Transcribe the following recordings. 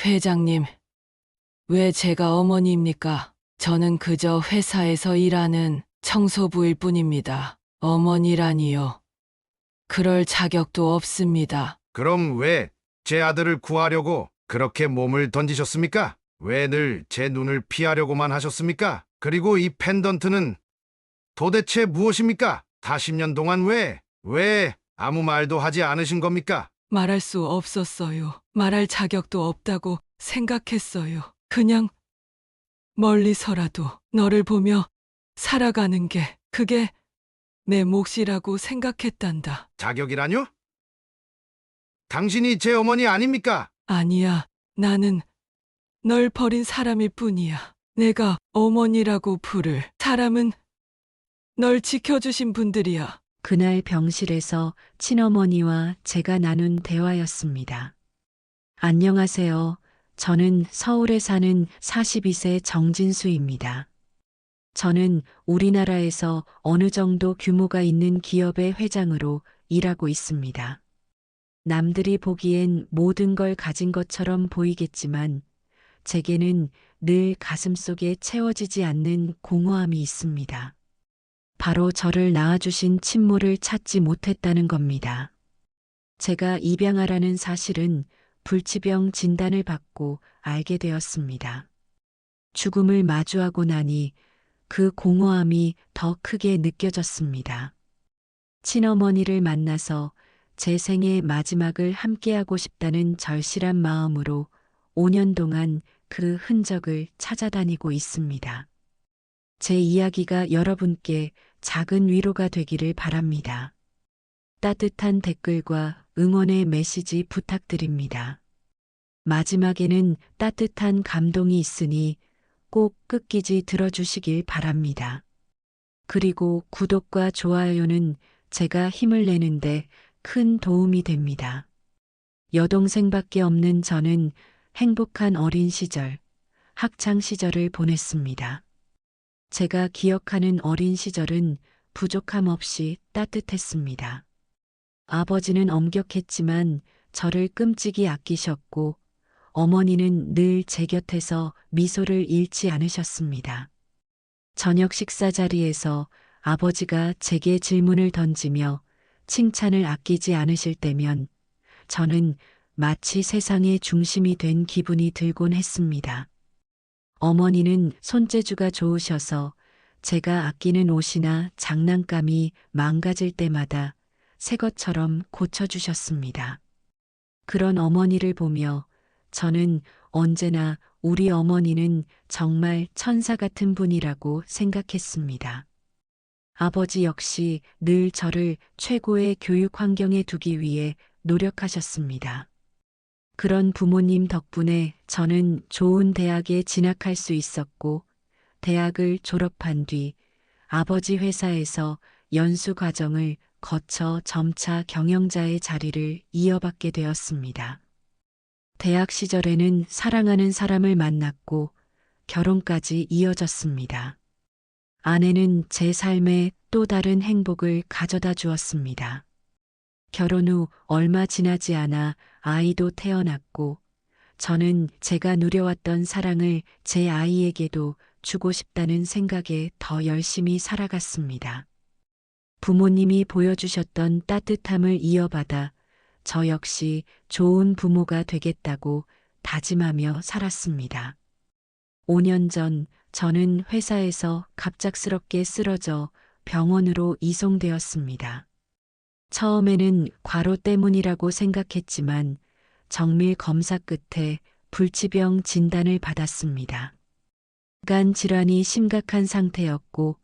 회장님, 왜 제가 어머니입니까? 저는 그저 회사에서 일하는 청소부일 뿐입니다. 어머니라니요. 그럴 자격도 없습니다. 그럼 왜 제 아들을 구하려고 그렇게 몸을 던지셨습니까? 왜 늘 제 눈을 피하려고만 하셨습니까? 그리고 이 펜던트는 도대체 무엇입니까? 다 10년 동안 왜 아무 말도 하지 않으신 겁니까? 말할 수 없었어요. 말할 자격도 없다고 생각했어요. 그냥 멀리서라도 너를 보며 살아가는 게 그게 내 몫이라고 생각했단다. 자격이라뇨? 당신이 제 어머니 아닙니까? 아니야, 나는 널 버린 사람일 뿐이야. 내가 어머니라고 부를 사람은 널 지켜주신 분들이야. 그날 병실에서 친어머니와 제가 나눈 대화였습니다. 안녕하세요. 저는 서울에 사는 42세 정진수입니다. 저는 우리나라에서 어느 정도 규모가 있는 기업의 회장으로 일하고 있습니다. 남들이 보기엔 모든 걸 가진 것처럼 보이겠지만 제게는 늘 가슴속에 채워지지 않는 공허함이 있습니다. 바로 저를 낳아주신 친모를 찾지 못했다는 겁니다. 제가 입양아라는 사실은 불치병 진단을 받고 알게 되었습니다. 죽음을 마주하고 나니 그 공허함이 더 크게 느껴졌습니다. 친어머니를 만나서 제 생의 마지막을 함께하고 싶다는 절실한 마음으로 5년 동안 그 흔적을 찾아다니고 있습니다. 제 이야기가 여러분께 작은 위로가 되기를 바랍니다. 따뜻한 댓글과 응원의 메시지 부탁드립니다. 마지막에는 따뜻한 감동이 있으니 꼭 끝까지 들어주시길 바랍니다. 그리고 구독과 좋아요는 제가 힘을 내는데 큰 도움이 됩니다. 여동생밖에 없는 저는 행복한 어린 시절, 학창 시절을 보냈습니다. 제가 기억하는 어린 시절은 부족함 없이 따뜻했습니다. 아버지는 엄격했지만 저를 끔찍이 아끼셨고 어머니는 늘 제 곁에서 미소를 잃지 않으셨습니다. 저녁 식사 자리에서 아버지가 제게 질문을 던지며 칭찬을 아끼지 않으실 때면 저는 마치 세상의 중심이 된 기분이 들곤 했습니다. 어머니는 손재주가 좋으셔서 제가 아끼는 옷이나 장난감이 망가질 때마다 새 것처럼 고쳐주셨습니다. 그런 어머니를 보며 저는 언제나 우리 어머니는 정말 천사 같은 분이라고 생각했습니다. 아버지 역시 늘 저를 최고의 교육 환경에 두기 위해 노력하셨습니다. 그런 부모님 덕분에 저는 좋은 대학에 진학할 수 있었고, 대학을 졸업한 뒤 아버지 회사에서 연수 과정을 거쳐 점차 경영자의 자리를 이어받게 되었습니다. 대학 시절에는 사랑하는 사람을 만났고 결혼까지 이어졌습니다. 아내는 제 삶에 또 다른 행복을 가져다 주었습니다. 결혼 후 얼마 지나지 않아 아이도 태어났고 저는 제가 누려왔던 사랑을 제 아이에게도 주고 싶다는 생각에 더 열심히 살아갔습니다. 부모님이 보여주셨던 따뜻함을 이어받아 저 역시 좋은 부모가 되겠다고 다짐하며 살았습니다. 5년 전 저는 회사에서 갑작스럽게 쓰러져 병원으로 이송되었습니다. 처음에는 과로 때문이라고 생각했지만 정밀 검사 끝에 불치병 진단을 받았습니다. 간 질환이 심각한 상태였고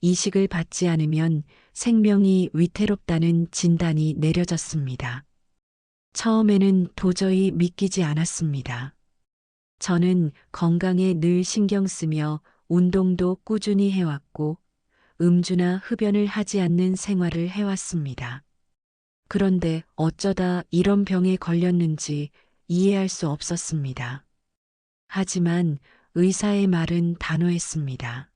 이식을 받지 않으면 생명이 위태롭다는 진단이 내려졌습니다. 처음에는 도저히 믿기지 않았습니다. 저는 건강에 늘 신경 쓰며 운동도 꾸준히 해왔고 음주나 흡연을 하지 않는 생활을 해왔습니다. 그런데 어쩌다 이런 병에 걸렸는지 이해할 수 없었습니다. 하지만 의사의 말은 단호했습니다.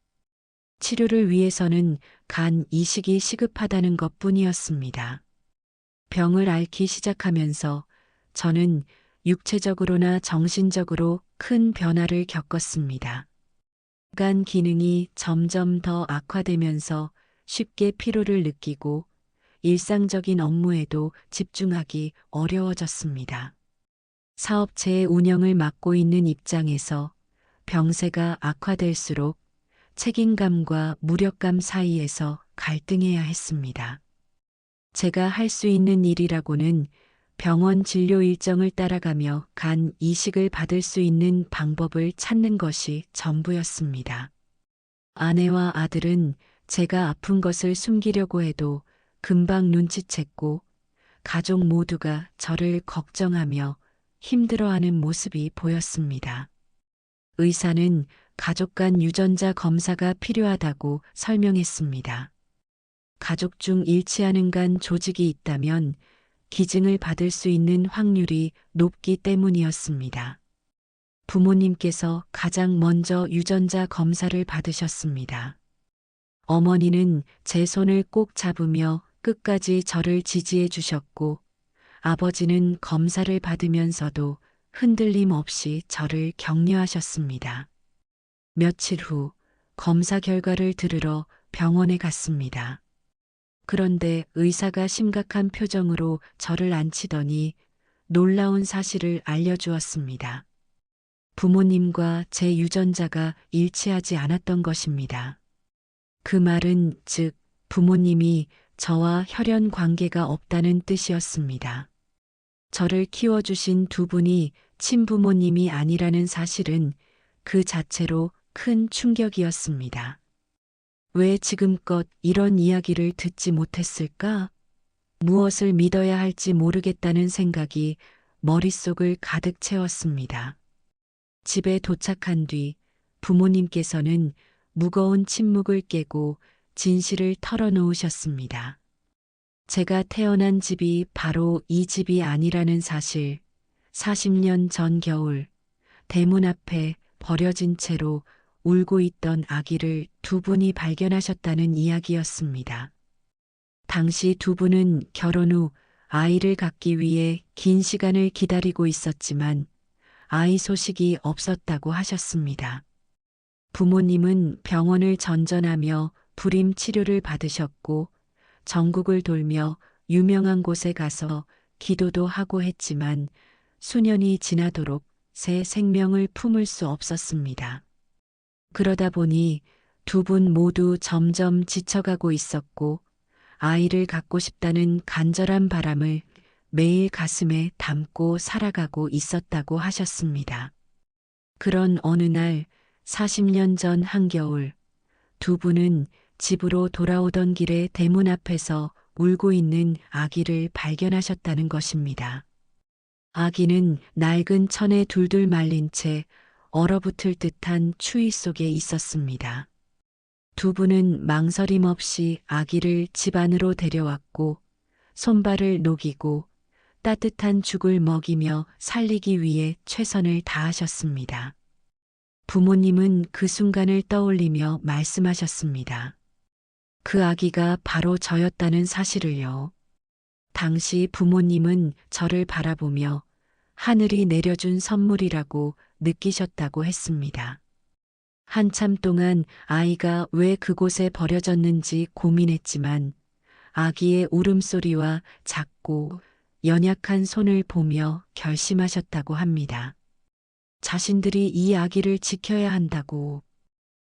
치료를 위해서는 간 이식이 시급하다는 것뿐이었습니다. 병을 앓기 시작하면서 저는 육체적으로나 정신적으로 큰 변화를 겪었습니다. 간 기능이 점점 더 악화되면서 쉽게 피로를 느끼고 일상적인 업무에도 집중하기 어려워졌습니다. 사업체의 운영을 맡고 있는 입장에서 병세가 악화될수록 책임감과 무력감 사이에서 갈등해야 했습니다. 제가 할 수 있는 일이라고는 병원 진료 일정을 따라가며 간 이식을 받을 수 있는 방법을 찾는 것이 전부였습니다. 아내와 아들은 제가 아픈 것을 숨기려고 해도 금방 눈치챘고 가족 모두가 저를 걱정하며 힘들어하는 모습이 보였습니다. 의사는 가족 간 유전자 검사가 필요하다고 설명했습니다. 가족 중 일치하는 간 조직이 있다면 기증을 받을 수 있는 확률이 높기 때문이었습니다. 부모님께서 가장 먼저 유전자 검사를 받으셨습니다. 어머니는 제 손을 꼭 잡으며 끝까지 저를 지지해 주셨고, 아버지는 검사를 받으면서도 흔들림 없이 저를 격려하셨습니다. 며칠 후 검사 결과를 들으러 병원에 갔습니다. 그런데 의사가 심각한 표정으로 저를 앉히더니 놀라운 사실을 알려주었습니다. 부모님과 제 유전자가 일치하지 않았던 것입니다. 그 말은 즉 부모님이 저와 혈연 관계가 없다는 뜻이었습니다. 저를 키워주신 두 분이 친부모님이 아니라는 사실은 그 자체로 큰 충격이었습니다. 왜 지금껏 이런 이야기를 듣지 못했을까? 무엇을 믿어야 할지 모르겠다는 생각이 머릿속을 가득 채웠습니다. 집에 도착한 뒤 부모님께서는 무거운 침묵을 깨고 진실을 털어놓으셨습니다. 제가 태어난 집이 바로 이 집이 아니라는 사실, 40년 전 겨울, 대문 앞에 버려진 채로 울고 있던 아기를 두 분이 발견하셨다는 이야기였습니다. 당시 두 분은 결혼 후 아이를 갖기 위해 긴 시간을 기다리고 있었지만 아이 소식이 없었다고 하셨습니다. 부모님은 병원을 전전하며 불임 치료를 받으셨고 전국을 돌며 유명한 곳에 가서 기도도 하고 했지만 수년이 지나도록 새 생명을 품을 수 없었습니다. 그러다 보니 두 분 모두 점점 지쳐가고 있었고 아이를 갖고 싶다는 간절한 바람을 매일 가슴에 담고 살아가고 있었다고 하셨습니다. 그런 어느 날 40년 전 한겨울 두 분은 집으로 돌아오던 길에 대문 앞에서 울고 있는 아기를 발견하셨다는 것입니다. 아기는 낡은 천에 둘둘 말린 채 얼어붙을 듯한 추위 속에 있었습니다. 두 분은 망설임 없이 아기를 집 안으로 데려왔고 손발을 녹이고 따뜻한 죽을 먹이며 살리기 위해 최선을 다하셨습니다. 부모님은 그 순간을 떠올리며 말씀하셨습니다. 그 아기가 바로 저였다는 사실을요. 당시 부모님은 저를 바라보며 하늘이 내려준 선물이라고 느끼셨다고 했습니다. 한참 동안 아이가 왜 그곳에 버려졌는지 고민했지만 아기의 울음소리와 작고 연약한 손을 보며 결심하셨다고 합니다. 자신들이 이 아기를 지켜야 한다고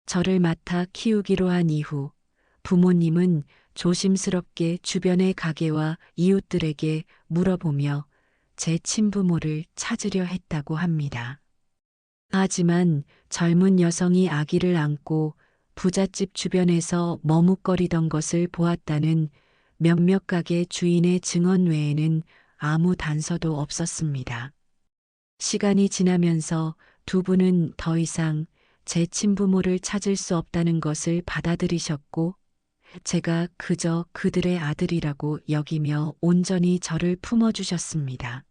저를 맡아 키우기로 한 이후 부모님은 조심스럽게 주변의 가게와 이웃들에게 물어보며 제 친부모를 찾으려 했다고 합니다. 하지만 젊은 여성이 아기를 안고 부잣집 주변에서 머뭇거리던 것을 보았다는 몇몇 가게 주인의 증언 외에는 아무 단서도 없었습니다. 시간이 지나면서 두 분은 더 이상 제 친부모를 찾을 수 없다는 것을 받아들이셨고 제가 그저 그들의 아들이라고 여기며 온전히 저를 품어주셨습니다.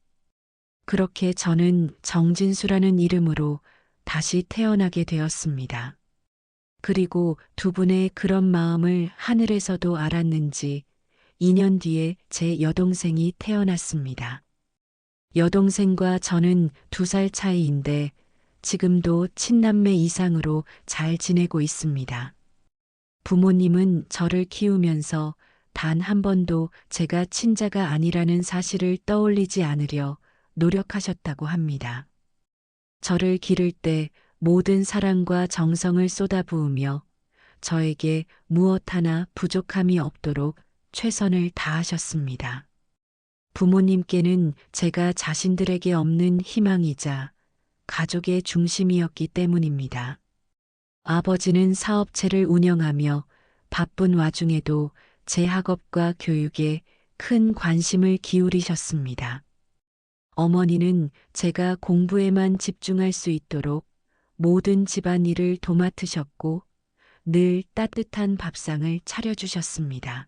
그렇게 저는 정진수라는 이름으로 다시 태어나게 되었습니다. 그리고 두 분의 그런 마음을 하늘에서도 알았는지 2년 뒤에 제 여동생이 태어났습니다. 여동생과 저는 2살 차이인데 지금도 친남매 이상으로 잘 지내고 있습니다. 부모님은 저를 키우면서 단 한 번도 제가 친자가 아니라는 사실을 떠올리지 않으려 노력하셨다고 합니다. 저를 기를 때 모든 사랑과 정성을 쏟아부으며 저에게 무엇 하나 부족함이 없도록 최선을 다하셨습니다. 부모님께는 제가 자신들에게 없는 희망이자 가족의 중심이었기 때문입니다. 아버지는 사업체를 운영하며 바쁜 와중에도 제 학업과 교육에 큰 관심을 기울이셨습니다. 어머니는 제가 공부에만 집중할 수 있도록 모든 집안일을 도맡으셨고 늘 따뜻한 밥상을 차려주셨습니다.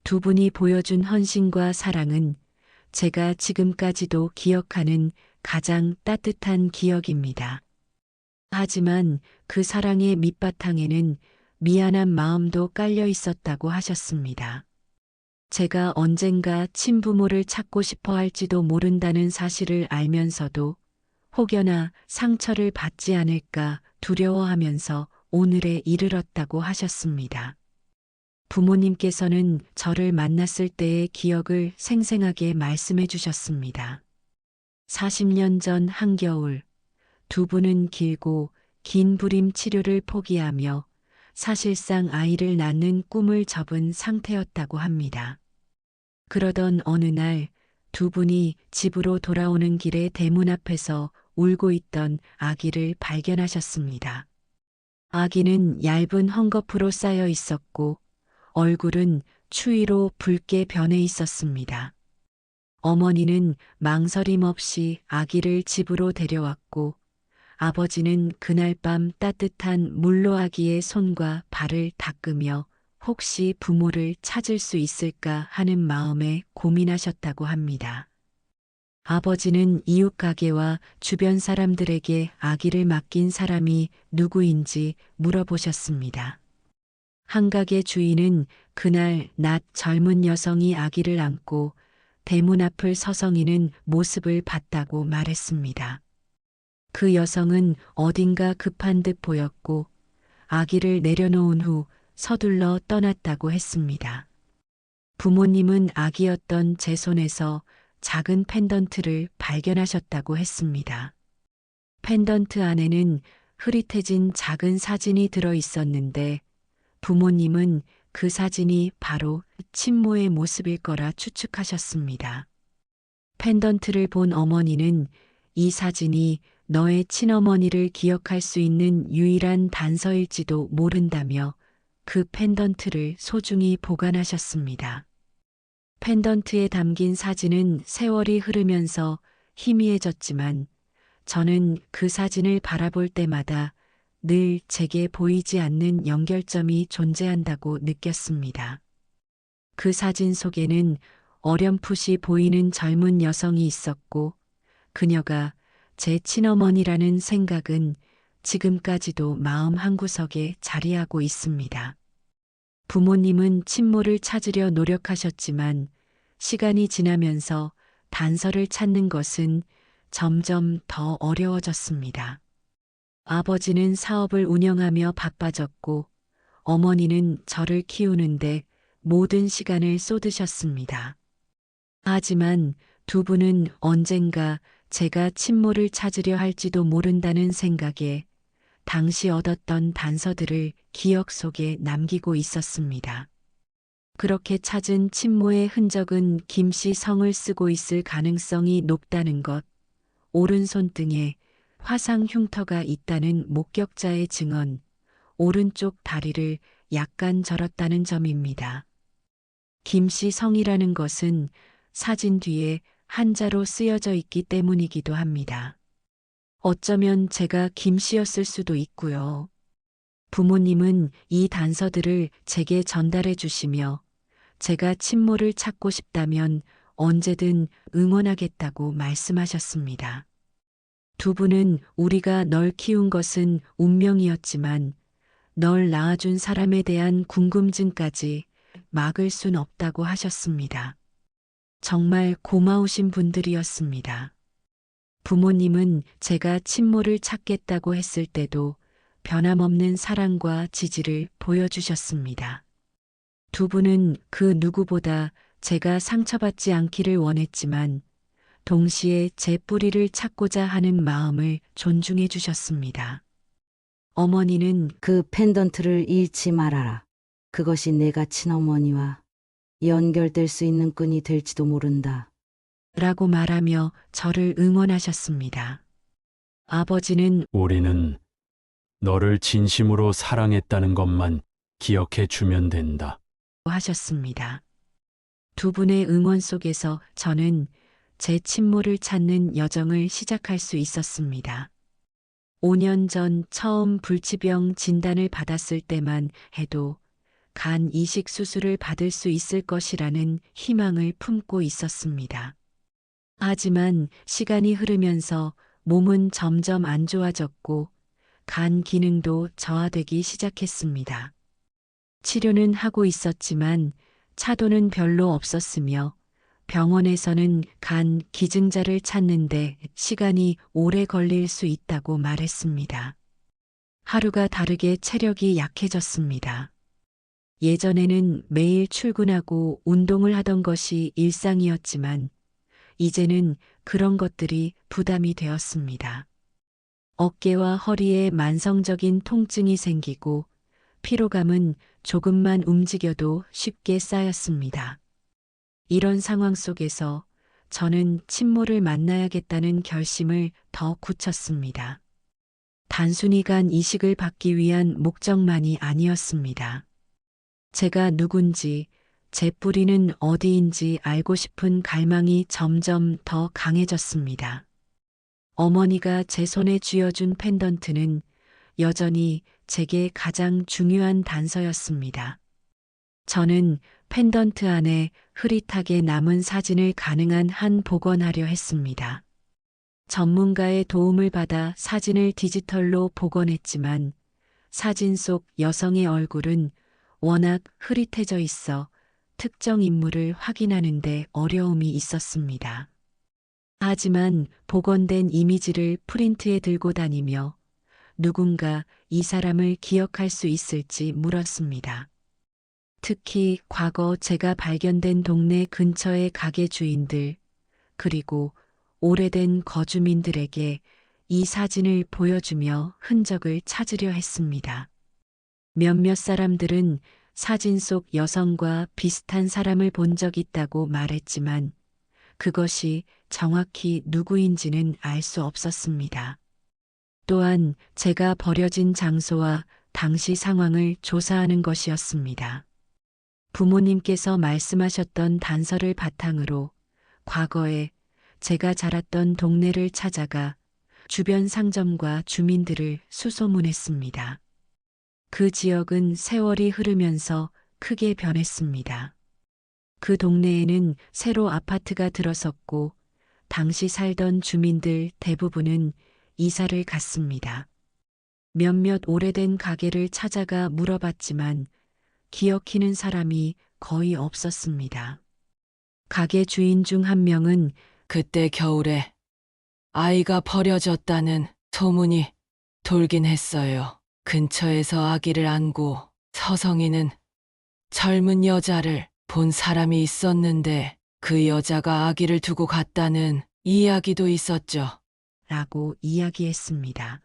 두 분이 보여준 헌신과 사랑은 제가 지금까지도 기억하는 가장 따뜻한 기억입니다. 하지만 그 사랑의 밑바탕에는 미안한 마음도 깔려 있었다고 하셨습니다. 제가 언젠가 친부모를 찾고 싶어 할지도 모른다는 사실을 알면서도 혹여나 상처를 받지 않을까 두려워하면서 오늘에 이르렀다고 하셨습니다. 부모님께서는 저를 만났을 때의 기억을 생생하게 말씀해 주셨습니다. 40년 전 한겨울, 두 분은 길고 긴 불임 치료를 포기하며 사실상 아이를 낳는 꿈을 접은 상태였다고 합니다. 그러던 어느 날 두 분이 집으로 돌아오는 길에 대문 앞에서 울고 있던 아기를 발견하셨습니다. 아기는 얇은 헝겊으로 쌓여 있었고 얼굴은 추위로 붉게 변해 있었습니다. 어머니는 망설임 없이 아기를 집으로 데려왔고 아버지는 그날 밤 따뜻한 물로 아기의 손과 발을 닦으며 혹시 부모를 찾을 수 있을까 하는 마음에 고민하셨다고 합니다. 아버지는 이웃 가게와 주변 사람들에게 아기를 맡긴 사람이 누구인지 물어보셨습니다. 한 가게 주인은 그날 낮 젊은 여성이 아기를 안고 대문 앞을 서성이는 모습을 봤다고 말했습니다. 그 여성은 어딘가 급한 듯 보였고 아기를 내려놓은 후 서둘러 떠났다고 했습니다. 부모님은 아기였던 제 손에서 작은 펜던트를 발견하셨다고 했습니다. 펜던트 안에는 흐릿해진 작은 사진이 들어 있었는데 부모님은 그 사진이 바로 친모의 모습일 거라 추측하셨습니다. 펜던트를 본 어머니는 이 사진이 너의 친어머니를 기억할 수 있는 유일한 단서일지도 모른다며 그 펜던트를 소중히 보관하셨습니다. 펜던트에 담긴 사진은 세월이 흐르면서 희미해졌지만 저는 그 사진을 바라볼 때마다 늘 제게 보이지 않는 연결점이 존재한다고 느꼈습니다. 그 사진 속에는 어렴풋이 보이는 젊은 여성이 있었고 그녀가 제 친어머니라는 생각은 지금까지도 마음 한구석에 자리하고 있습니다. 부모님은 친모를 찾으려 노력하셨지만 시간이 지나면서 단서를 찾는 것은 점점 더 어려워졌습니다. 아버지는 사업을 운영하며 바빠졌고 어머니는 저를 키우는데 모든 시간을 쏟으셨습니다. 하지만 두 분은 언젠가 제가 친모를 찾으려 할지도 모른다는 생각에 당시 얻었던 단서들을 기억 속에 남기고 있었습니다. 그렇게 찾은 친모의 흔적은 김씨 성을 쓰고 있을 가능성이 높다는 것, 오른손 등에 화상 흉터가 있다는 목격자의 증언, 오른쪽 다리를 약간 절었다는 점입니다. 김씨 성이라는 것은 사진 뒤에 한자로 쓰여져 있기 때문이기도 합니다. 어쩌면 제가 김씨였을 수도 있고요. 부모님은 이 단서들을 제게 전달해 주시며 제가 친모를 찾고 싶다면 언제든 응원하겠다고 말씀하셨습니다. 두 분은 우리가 널 키운 것은 운명이었지만 널 낳아준 사람에 대한 궁금증까지 막을 순 없다고 하셨습니다. 정말 고마우신 분들이었습니다. 부모님은 제가 친모를 찾겠다고 했을 때도 변함없는 사랑과 지지를 보여주셨습니다. 두 분은 그 누구보다 제가 상처받지 않기를 원했지만 동시에 제 뿌리를 찾고자 하는 마음을 존중해 주셨습니다. 어머니는 그 펜던트를 잃지 말아라. 그것이 내가 친어머니와 연결될 수 있는 끈이 될지도 모른다. 라고 말하며 저를 응원하셨습니다. 아버지는 우리는 너를 진심으로 사랑했다는 것만 기억해 주면 된다. 하셨습니다. 두 분의 응원 속에서 저는 제 친모를 찾는 여정을 시작할 수 있었습니다. 5년 전 처음 불치병 진단을 받았을 때만 해도 간 이식 수술을 받을 수 있을 것이라는 희망을 품고 있었습니다. 하지만 시간이 흐르면서 몸은 점점 안 좋아졌고 간 기능도 저하되기 시작했습니다. 치료는 하고 있었지만 차도는 별로 없었으며 병원에서는 간 기증자를 찾는데 시간이 오래 걸릴 수 있다고 말했습니다. 하루가 다르게 체력이 약해졌습니다. 예전에는 매일 출근하고 운동을 하던 것이 일상이었지만 이제는 그런 것들이 부담이 되었습니다. 어깨와 허리에 만성적인 통증이 생기고 피로감은 조금만 움직여도 쉽게 쌓였습니다. 이런 상황 속에서 저는 친모를 만나야겠다는 결심을 더 굳혔습니다. 단순히 간 이식을 받기 위한 목적만이 아니었습니다. 제가 누군지, 제 뿌리는 어디인지 알고 싶은 갈망이 점점 더 강해졌습니다. 어머니가 제 손에 쥐어준 펜던트는 여전히 제게 가장 중요한 단서였습니다. 저는 펜던트 안에 흐릿하게 남은 사진을 가능한 한 복원하려 했습니다. 전문가의 도움을 받아 사진을 디지털로 복원했지만 사진 속 여성의 얼굴은 워낙 흐릿해져 있어 특정 인물을 확인하는데 어려움이 있었습니다. 하지만 복원된 이미지를 프린트에 들고 다니며 누군가 이 사람을 기억할 수 있을지 물었습니다. 특히 과거 제가 발견된 동네 근처의 가게 주인들, 그리고 오래된 거주민들에게 이 사진을 보여주며 흔적을 찾으려 했습니다. 몇몇 사람들은 사진 속 여성과 비슷한 사람을 본 적 있다고 말했지만 그것이 정확히 누구인지는 알 수 없었습니다. 또한 제가 버려진 장소와 당시 상황을 조사하는 것이었습니다. 부모님께서 말씀하셨던 단서를 바탕으로 과거에 제가 자랐던 동네를 찾아가 주변 상점과 주민들을 수소문했습니다. 그 지역은 세월이 흐르면서 크게 변했습니다. 그 동네에는 새로 아파트가 들어섰고 당시 살던 주민들 대부분은 이사를 갔습니다. 몇몇 오래된 가게를 찾아가 물어봤지만 기억히는 사람이 거의 없었습니다. 가게 주인 중 한 명은 그때 겨울에 아이가 버려졌다는 소문이 돌긴 했어요. 근처에서 아기를 안고 서성이는 젊은 여자를 본 사람이 있었는데 그 여자가 아기를 두고 갔다는 이야기도 있었죠. 라고 이야기했습니다.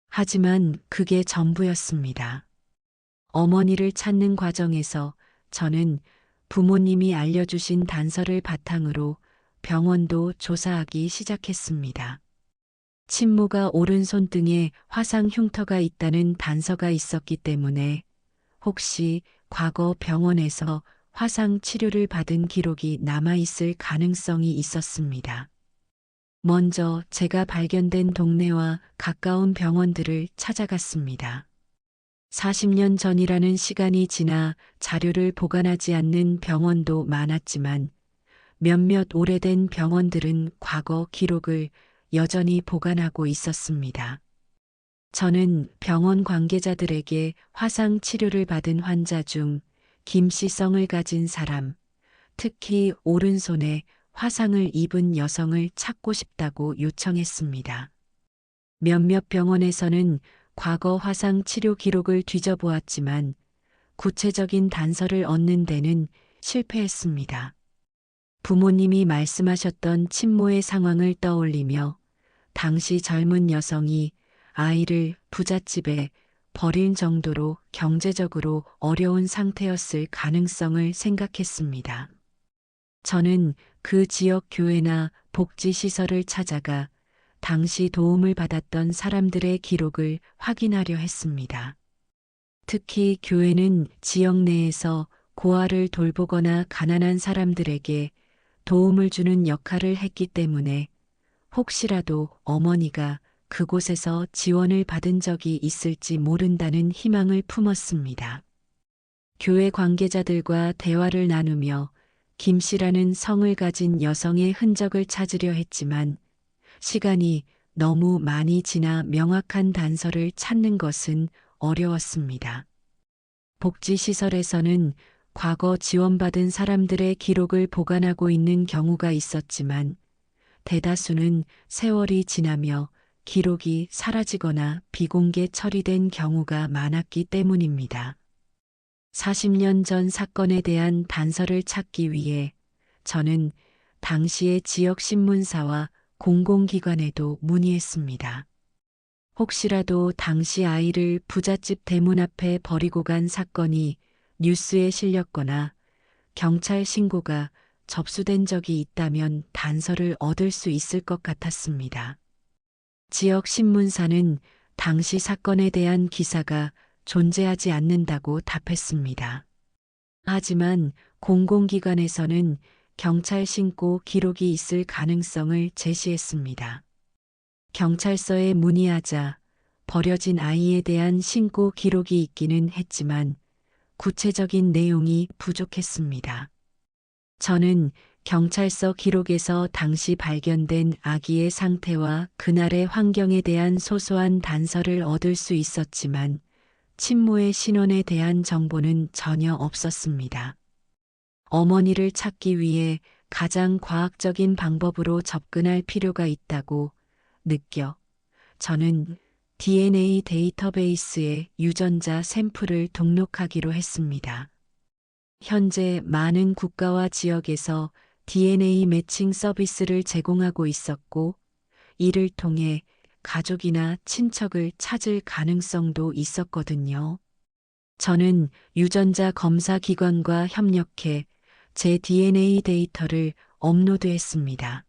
하지만 그게 전부였습니다. 어머니를 찾는 과정에서 저는 부모님이 알려주신 단서를 바탕으로 병원도 조사하기 시작했습니다. 친모가 오른손 등에 화상 흉터가 있다는 단서가 있었기 때문에 혹시 과거 병원에서 화상 치료를 받은 기록이 남아있을 가능성이 있었습니다. 먼저 제가 발견된 동네와 가까운 병원들을 찾아갔습니다. 40년 전이라는 시간이 지나 자료를 보관하지 않는 병원도 많았지만 몇몇 오래된 병원들은 과거 기록을 여전히 보관하고 있었습니다. 저는 병원 관계자들에게 화상 치료를 받은 환자 중 김씨성을 가진 사람, 특히 오른손에 화상을 입은 여성을 찾고 싶다고 요청했습니다. 몇몇 병원에서는 과거 화상 치료 기록을 뒤져보았지만 구체적인 단서를 얻는 데는 실패했습니다. 부모님이 말씀하셨던 친모의 상황을 떠올리며 당시 젊은 여성이 아이를 부잣집에 버릴 정도로 경제적으로 어려운 상태였을 가능성을 생각했습니다. 저는 그 지역 교회나 복지시설을 찾아가 당시 도움을 받았던 사람들의 기록을 확인하려 했습니다. 특히 교회는 지역 내에서 고아를 돌보거나 가난한 사람들에게 도움을 주는 역할을 했기 때문에 혹시라도 어머니가 그곳에서 지원을 받은 적이 있을지 모른다는 희망을 품었습니다. 교회 관계자들과 대화를 나누며 김 씨라는 성을 가진 여성의 흔적을 찾으려 했지만 시간이 너무 많이 지나 명확한 단서를 찾는 것은 어려웠습니다. 복지시설에서는 과거 지원받은 사람들의 기록을 보관하고 있는 경우가 있었지만 대다수는 세월이 지나며 기록이 사라지거나 비공개 처리된 경우가 많았기 때문입니다. 40년 전 사건에 대한 단서를 찾기 위해 저는 당시의 지역 신문사와 공공기관에도 문의했습니다. 혹시라도 당시 아이를 부잣집 대문 앞에 버리고 간 사건이 뉴스에 실렸거나 경찰 신고가 접수된 적이 있다면 단서를 얻을 수 있을 것 같았습니다. 지역 신문사는 당시 사건에 대한 기사가 존재하지 않는다고 답했습니다. 하지만 공공기관에서는 경찰 신고 기록이 있을 가능성을 제시했습니다. 경찰서에 문의하자 버려진 아이에 대한 신고 기록이 있기는 했지만 구체적인 내용이 부족했습니다. 저는 경찰서 기록에서 당시 발견된 아기의 상태와 그날의 환경에 대한 소소한 단서를 얻을 수 있었지만 친모의 신원에 대한 정보는 전혀 없었습니다. 어머니를 찾기 위해 가장 과학적인 방법으로 접근할 필요가 있다고 느껴 저는 DNA 데이터베이스에 유전자 샘플을 등록하기로 했습니다. 현재 많은 국가와 지역에서 DNA 매칭 서비스를 제공하고 있었고, 이를 통해 가족이나 친척을 찾을 가능성도 있었거든요. 저는 유전자 검사 기관과 협력해 제 DNA 데이터를 업로드했습니다.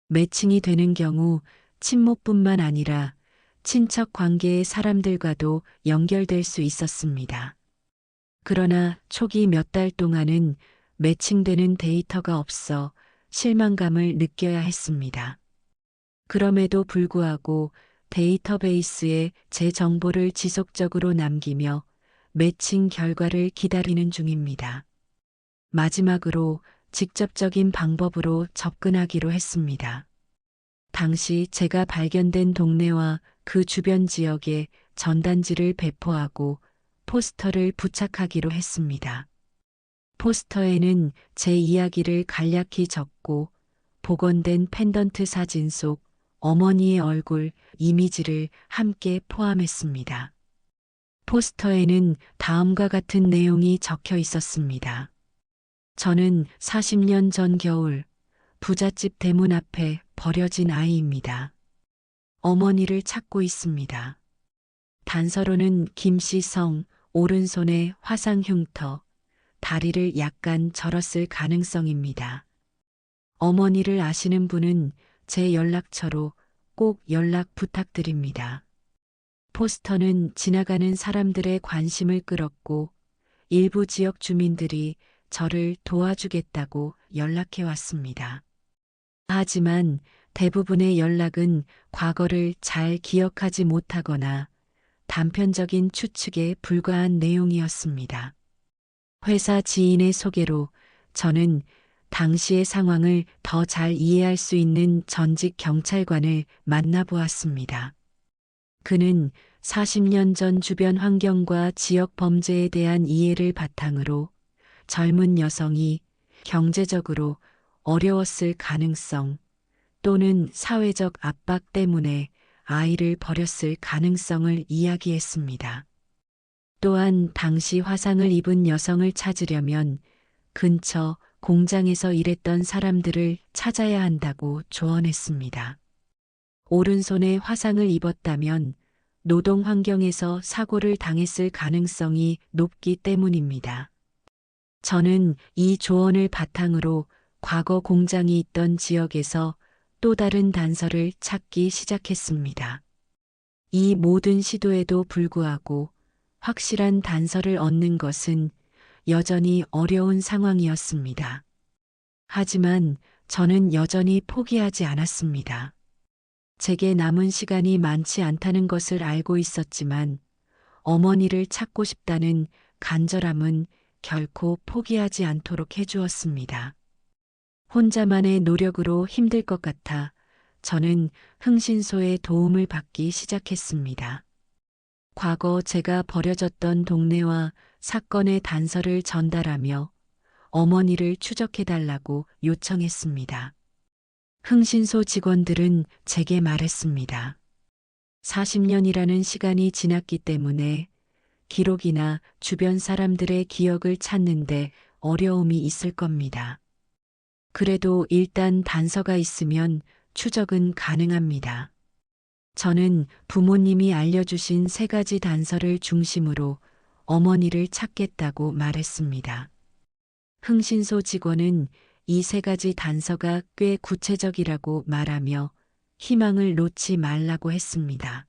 매칭이 되는 경우 친모뿐만 아니라 친척 관계의 사람들과도 연결될 수 있었습니다. 그러나 초기 몇 달 동안은 매칭되는 데이터가 없어 실망감을 느껴야 했습니다. 그럼에도 불구하고 데이터베이스에 제 정보를 지속적으로 남기며 매칭 결과를 기다리는 중입니다. 마지막으로 직접적인 방법으로 접근하기로 했습니다. 당시 제가 발견된 동네와 그 주변 지역에 전단지를 배포하고 포스터를 부착하기로 했습니다. 포스터에는 제 이야기를 간략히 적고 복원된 펜던트 사진 속 어머니의 얼굴 이미지를 함께 포함했습니다. 포스터에는 다음과 같은 내용이 적혀 있었습니다. 저는 40년 전 겨울 부잣집 대문 앞에 버려진 아이입니다. 어머니를 찾고 있습니다. 단서로는 김씨 성, 오른손에 화상 흉터, 다리를 약간 절었을 가능성입니다. 어머니를 아시는 분은 제 연락처로 꼭 연락 부탁드립니다. 포스터는 지나가는 사람들의 관심을 끌었고 일부 지역 주민들이 저를 도와주겠다고 연락해 왔습니다. 하지만 대부분의 연락은 과거를 잘 기억하지 못하거나 단편적인 추측에 불과한 내용이었습니다. 회사 지인의 소개로 저는 당시의 상황을 더 잘 이해할 수 있는 전직 경찰관을 만나보았습니다. 그는 40년 전 주변 환경과 지역 범죄에 대한 이해를 바탕으로 젊은 여성이 경제적으로 어려웠을 가능성 또는 사회적 압박 때문에 아이를 버렸을 가능성을 이야기했습니다. 또한 당시 화상을 입은 여성을 찾으려면 근처 공장에서 일했던 사람들을 찾아야 한다고 조언했습니다. 오른손에 화상을 입었다면 노동 환경에서 사고를 당했을 가능성이 높기 때문입니다. 저는 이 조언을 바탕으로 과거 공장이 있던 지역에서 또 다른 단서를 찾기 시작했습니다. 이 모든 시도에도 불구하고 확실한 단서를 얻는 것은 여전히 어려운 상황이었습니다. 하지만 저는 여전히 포기하지 않았습니다. 제게 남은 시간이 많지 않다는 것을 알고 있었지만 어머니를 찾고 싶다는 간절함은 결코 포기하지 않도록 해주었습니다. 혼자만의 노력으로 힘들 것 같아 저는 흥신소의 도움을 받기 시작했습니다. 과거 제가 버려졌던 동네와 사건의 단서를 전달하며 어머니를 추적해달라고 요청했습니다. 흥신소 직원들은 제게 말했습니다. 40년이라는 시간이 지났기 때문에 기록이나 주변 사람들의 기억을 찾는데 어려움이 있을 겁니다. 그래도 일단 단서가 있으면 추적은 가능합니다. 저는 부모님이 알려주신 3가지 단서를 중심으로 어머니를 찾겠다고 말했습니다. 흥신소 직원은 이 3가지 단서가 꽤 구체적이라고 말하며 희망을 놓지 말라고 했습니다.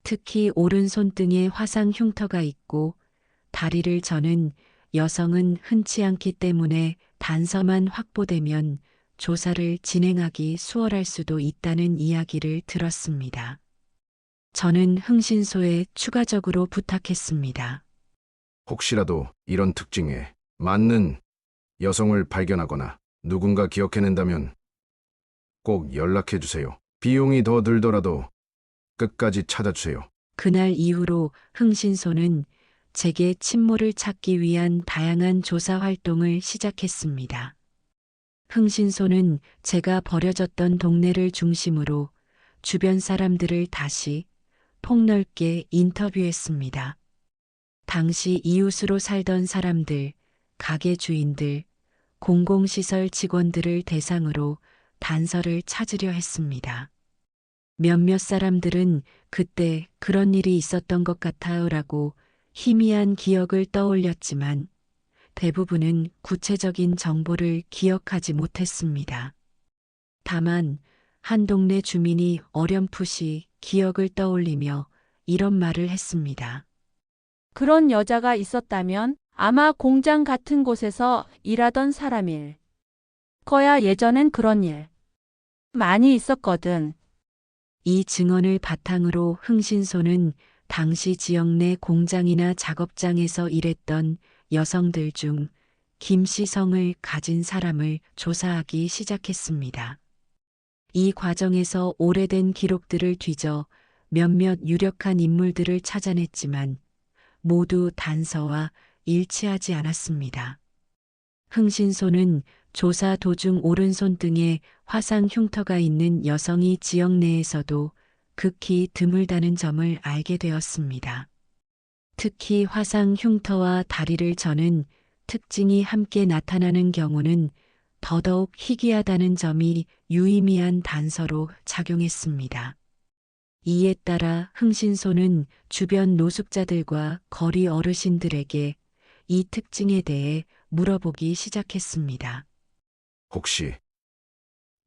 특히 오른손등에 화상 흉터가 있고 다리를 저는 여성은 흔치 않기 때문에 단서만 확보되면 조사를 진행하기 수월할 수도 있다는 이야기를 들었습니다. 저는 흥신소에 추가적으로 부탁했습니다. 혹시라도 이런 특징에 맞는 여성을 발견하거나 누군가 기억해낸다면 꼭 연락해 주세요. 비용이 더 들더라도 끝까지 찾아주세요. 그날 이후로 흥신소는 제게 친모를 찾기 위한 다양한 조사 활동을 시작했습니다. 흥신소는 제가 버려졌던 동네를 중심으로 주변 사람들을 다시 폭넓게 인터뷰했습니다. 당시 이웃으로 살던 사람들, 가게 주인들, 공공시설 직원들을 대상으로 단서를 찾으려 했습니다. 몇몇 사람들은 그때 그런 일이 있었던 것 같아요라고 희미한 기억을 떠올렸지만 대부분은 구체적인 정보를 기억하지 못했습니다. 다만 한 동네 주민이 어렴풋이 기억을 떠올리며 이런 말을 했습니다. 그런 여자가 있었다면 아마 공장 같은 곳에서 일하던 사람일 거야. 예전엔 그런 일 많이 있었거든. 이 증언을 바탕으로 흥신소는 당시 지역 내 공장이나 작업장에서 일했던 여성들 중 김씨성을 가진 사람을 조사하기 시작했습니다. 이 과정에서 오래된 기록들을 뒤져 몇몇 유력한 인물들을 찾아냈지만 모두 단서와 일치하지 않았습니다. 흥신소는 조사 도중 오른손등에 화상 흉터가 있는 여성이 지역 내에서도 극히 드물다는 점을 알게 되었습니다. 특히 화상 흉터와 다리를 저는 특징이 함께 나타나는 경우는 더더욱 희귀하다는 점이 유의미한 단서로 작용했습니다. 이에 따라 흥신소는 주변 노숙자들과 거리 어르신들에게 이 특징에 대해 물어보기 시작했습니다. 혹시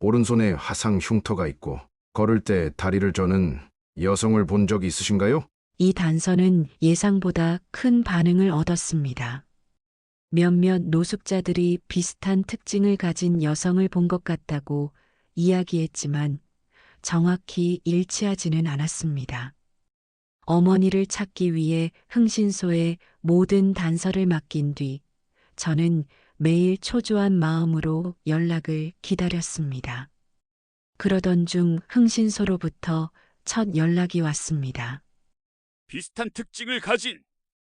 오른손에 화상 흉터가 있고 걸을 때 다리를 저는 여성을 본 적이 있으신가요? 이 단서는 예상보다 큰 반응을 얻었습니다. 몇몇 노숙자들이 비슷한 특징을 가진 여성을 본 것 같다고 이야기했지만 정확히 일치하지는 않았습니다. 어머니를 찾기 위해 흥신소에 모든 단서를 맡긴 뒤 저는 매일 초조한 마음으로 연락을 기다렸습니다. 그러던 중 흥신소로부터 첫 연락이 왔습니다. 비슷한 특징을 가진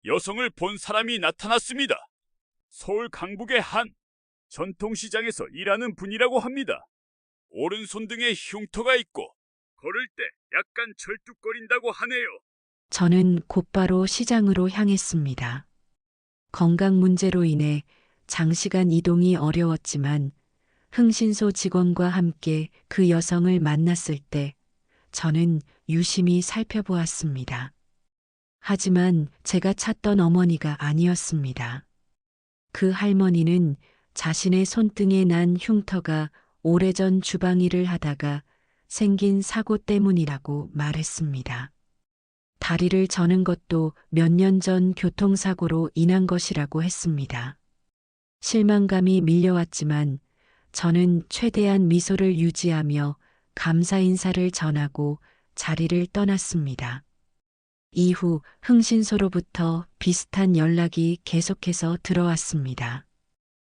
여성을 본 사람이 나타났습니다. 서울 강북의 한 전통시장에서 일하는 분이라고 합니다. 오른손 등에 흉터가 있고 걸을 때 약간 절뚝거린다고 하네요. 저는 곧바로 시장으로 향했습니다. 건강 문제로 인해 장시간 이동이 어려웠지만 흥신소 직원과 함께 그 여성을 만났을 때 저는 유심히 살펴보았습니다. 하지만 제가 찾던 어머니가 아니었습니다. 그 할머니는 자신의 손등에 난 흉터가 오래전 주방 일을 하다가 생긴 사고 때문이라고 말했습니다. 다리를 저는 것도 몇 년 전 교통사고로 인한 것이라고 했습니다. 실망감이 밀려왔지만 저는 최대한 미소를 유지하며 감사 인사를 전하고 자리를 떠났습니다. 이후 흥신소로부터 비슷한 연락이 계속해서 들어왔습니다.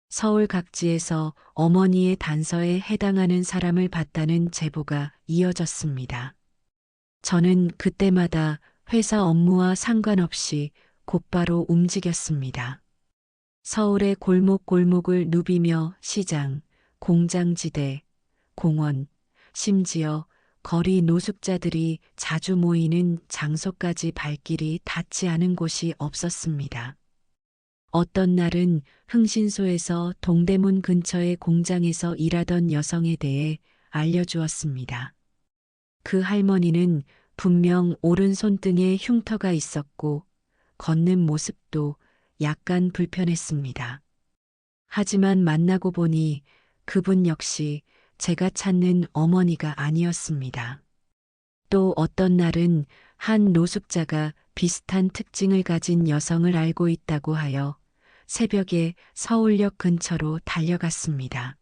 서울 각지에서 어머니의 단서에 해당하는 사람을 봤다는 제보가 이어졌습니다. 저는 그때마다 회사 업무와 상관없이 곧바로 움직였습니다. 서울의 골목골목을 누비며 시장, 공장지대, 공원, 심지어 거리 노숙자들이 자주 모이는 장소까지 발길이 닿지 않은 곳이 없었습니다. 어떤 날은 흥신소에서 동대문 근처의 공장에서 일하던 여성에 대해 알려주었습니다. 그 할머니는 분명 오른손등에 흉터가 있었고 걷는 모습도 약간 불편했습니다. 하지만 만나고 보니 그분 역시 제가 찾는 어머니가 아니었습니다. 또 어떤 날은 한 노숙자가 비슷한 특징을 가진 여성을 알고 있다고 하여 새벽에 서울역 근처로 달려갔습니다.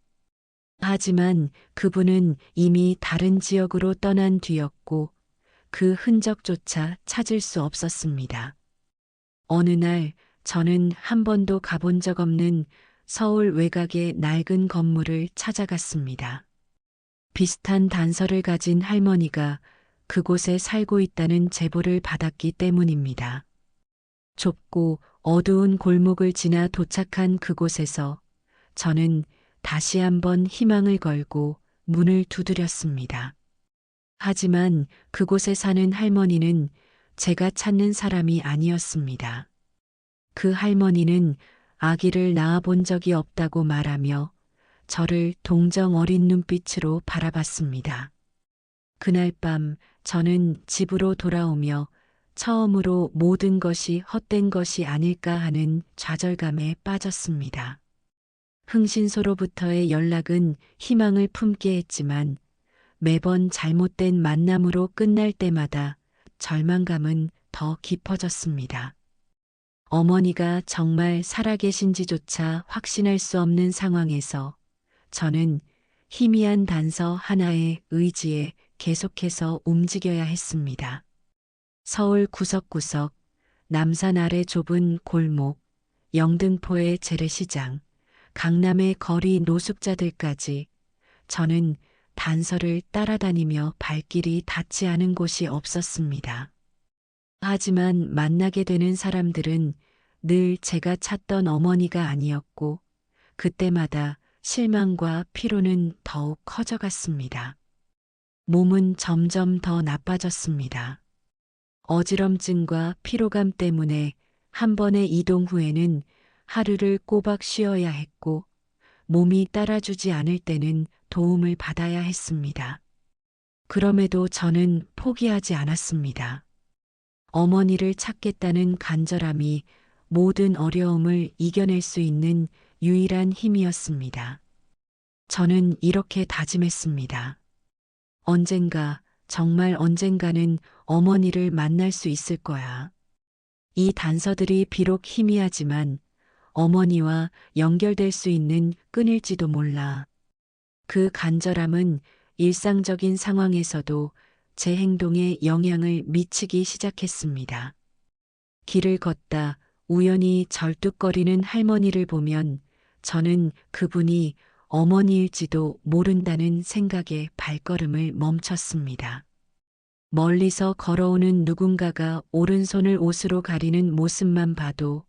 하지만 그분은 이미 다른 지역으로 떠난 뒤였고 그 흔적조차 찾을 수 없었습니다. 어느 날 저는 한 번도 가본 적 없는 서울 외곽의 낡은 건물을 찾아갔습니다. 비슷한 단서를 가진 할머니가 그곳에 살고 있다는 제보를 받았기 때문입니다. 좁고 어두운 골목을 지나 도착한 그곳에서 저는 다시 한번 희망을 걸고 문을 두드렸습니다. 하지만 그곳에 사는 할머니는 제가 찾는 사람이 아니었습니다. 그 할머니는 아기를 낳아본 적이 없다고 말하며 저를 동정 어린 눈빛으로 바라봤습니다. 그날 밤 저는 집으로 돌아오며 처음으로 모든 것이 헛된 것이 아닐까 하는 좌절감에 빠졌습니다. 흥신소로부터의 연락은 희망을 품게 했지만 매번 잘못된 만남으로 끝날 때마다 절망감은 더 깊어졌습니다. 어머니가 정말 살아계신지조차 확신할 수 없는 상황에서 저는 희미한 단서 하나의 의지에 계속해서 움직여야 했습니다. 서울 구석구석, 남산 아래 좁은 골목, 영등포의 재래시장, 강남의 거리 노숙자들까지 저는 단서를 따라다니며 발길이 닿지 않은 곳이 없었습니다. 하지만 만나게 되는 사람들은 늘 제가 찾던 어머니가 아니었고 그때마다 실망과 피로는 더욱 커져갔습니다. 몸은 점점 더 나빠졌습니다. 어지럼증과 피로감 때문에 한 번의 이동 후에는 하루를 꼬박 쉬어야 했고 몸이 따라주지 않을 때는 도움을 받아야 했습니다. 그럼에도 저는 포기하지 않았습니다. 어머니를 찾겠다는 간절함이 모든 어려움을 이겨낼 수 있는 유일한 힘이었습니다. 저는 이렇게 다짐했습니다. 언젠가, 정말 언젠가는 어머니를 만날 수 있을 거야. 이 단서들이 비록 희미하지만 어머니와 연결될 수 있는 끈일지도 몰라. 그 간절함은 일상적인 상황에서도 제 행동에 영향을 미치기 시작했습니다. 길을 걷다 우연히 절뚝거리는 할머니를 보면 저는 그분이 어머니일지도 모른다는 생각에 발걸음을 멈췄습니다. 멀리서 걸어오는 누군가가 오른손을 옷으로 가리는 모습만 봐도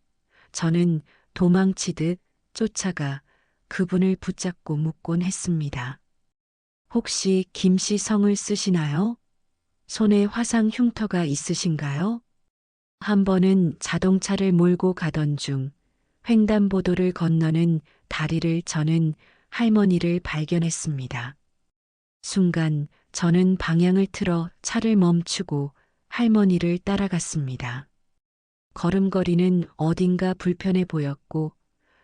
저는 도망치듯 쫓아가 그분을 붙잡고 묻곤 했습니다. 혹시 김씨 성을 쓰시나요? 손에 화상 흉터가 있으신가요? 한 번은 자동차를 몰고 가던 중 횡단보도를 건너는 다리를 저는 할머니를 발견했습니다. 순간 저는 방향을 틀어 차를 멈추고 할머니를 따라갔습니다. 걸음걸이는 어딘가 불편해 보였고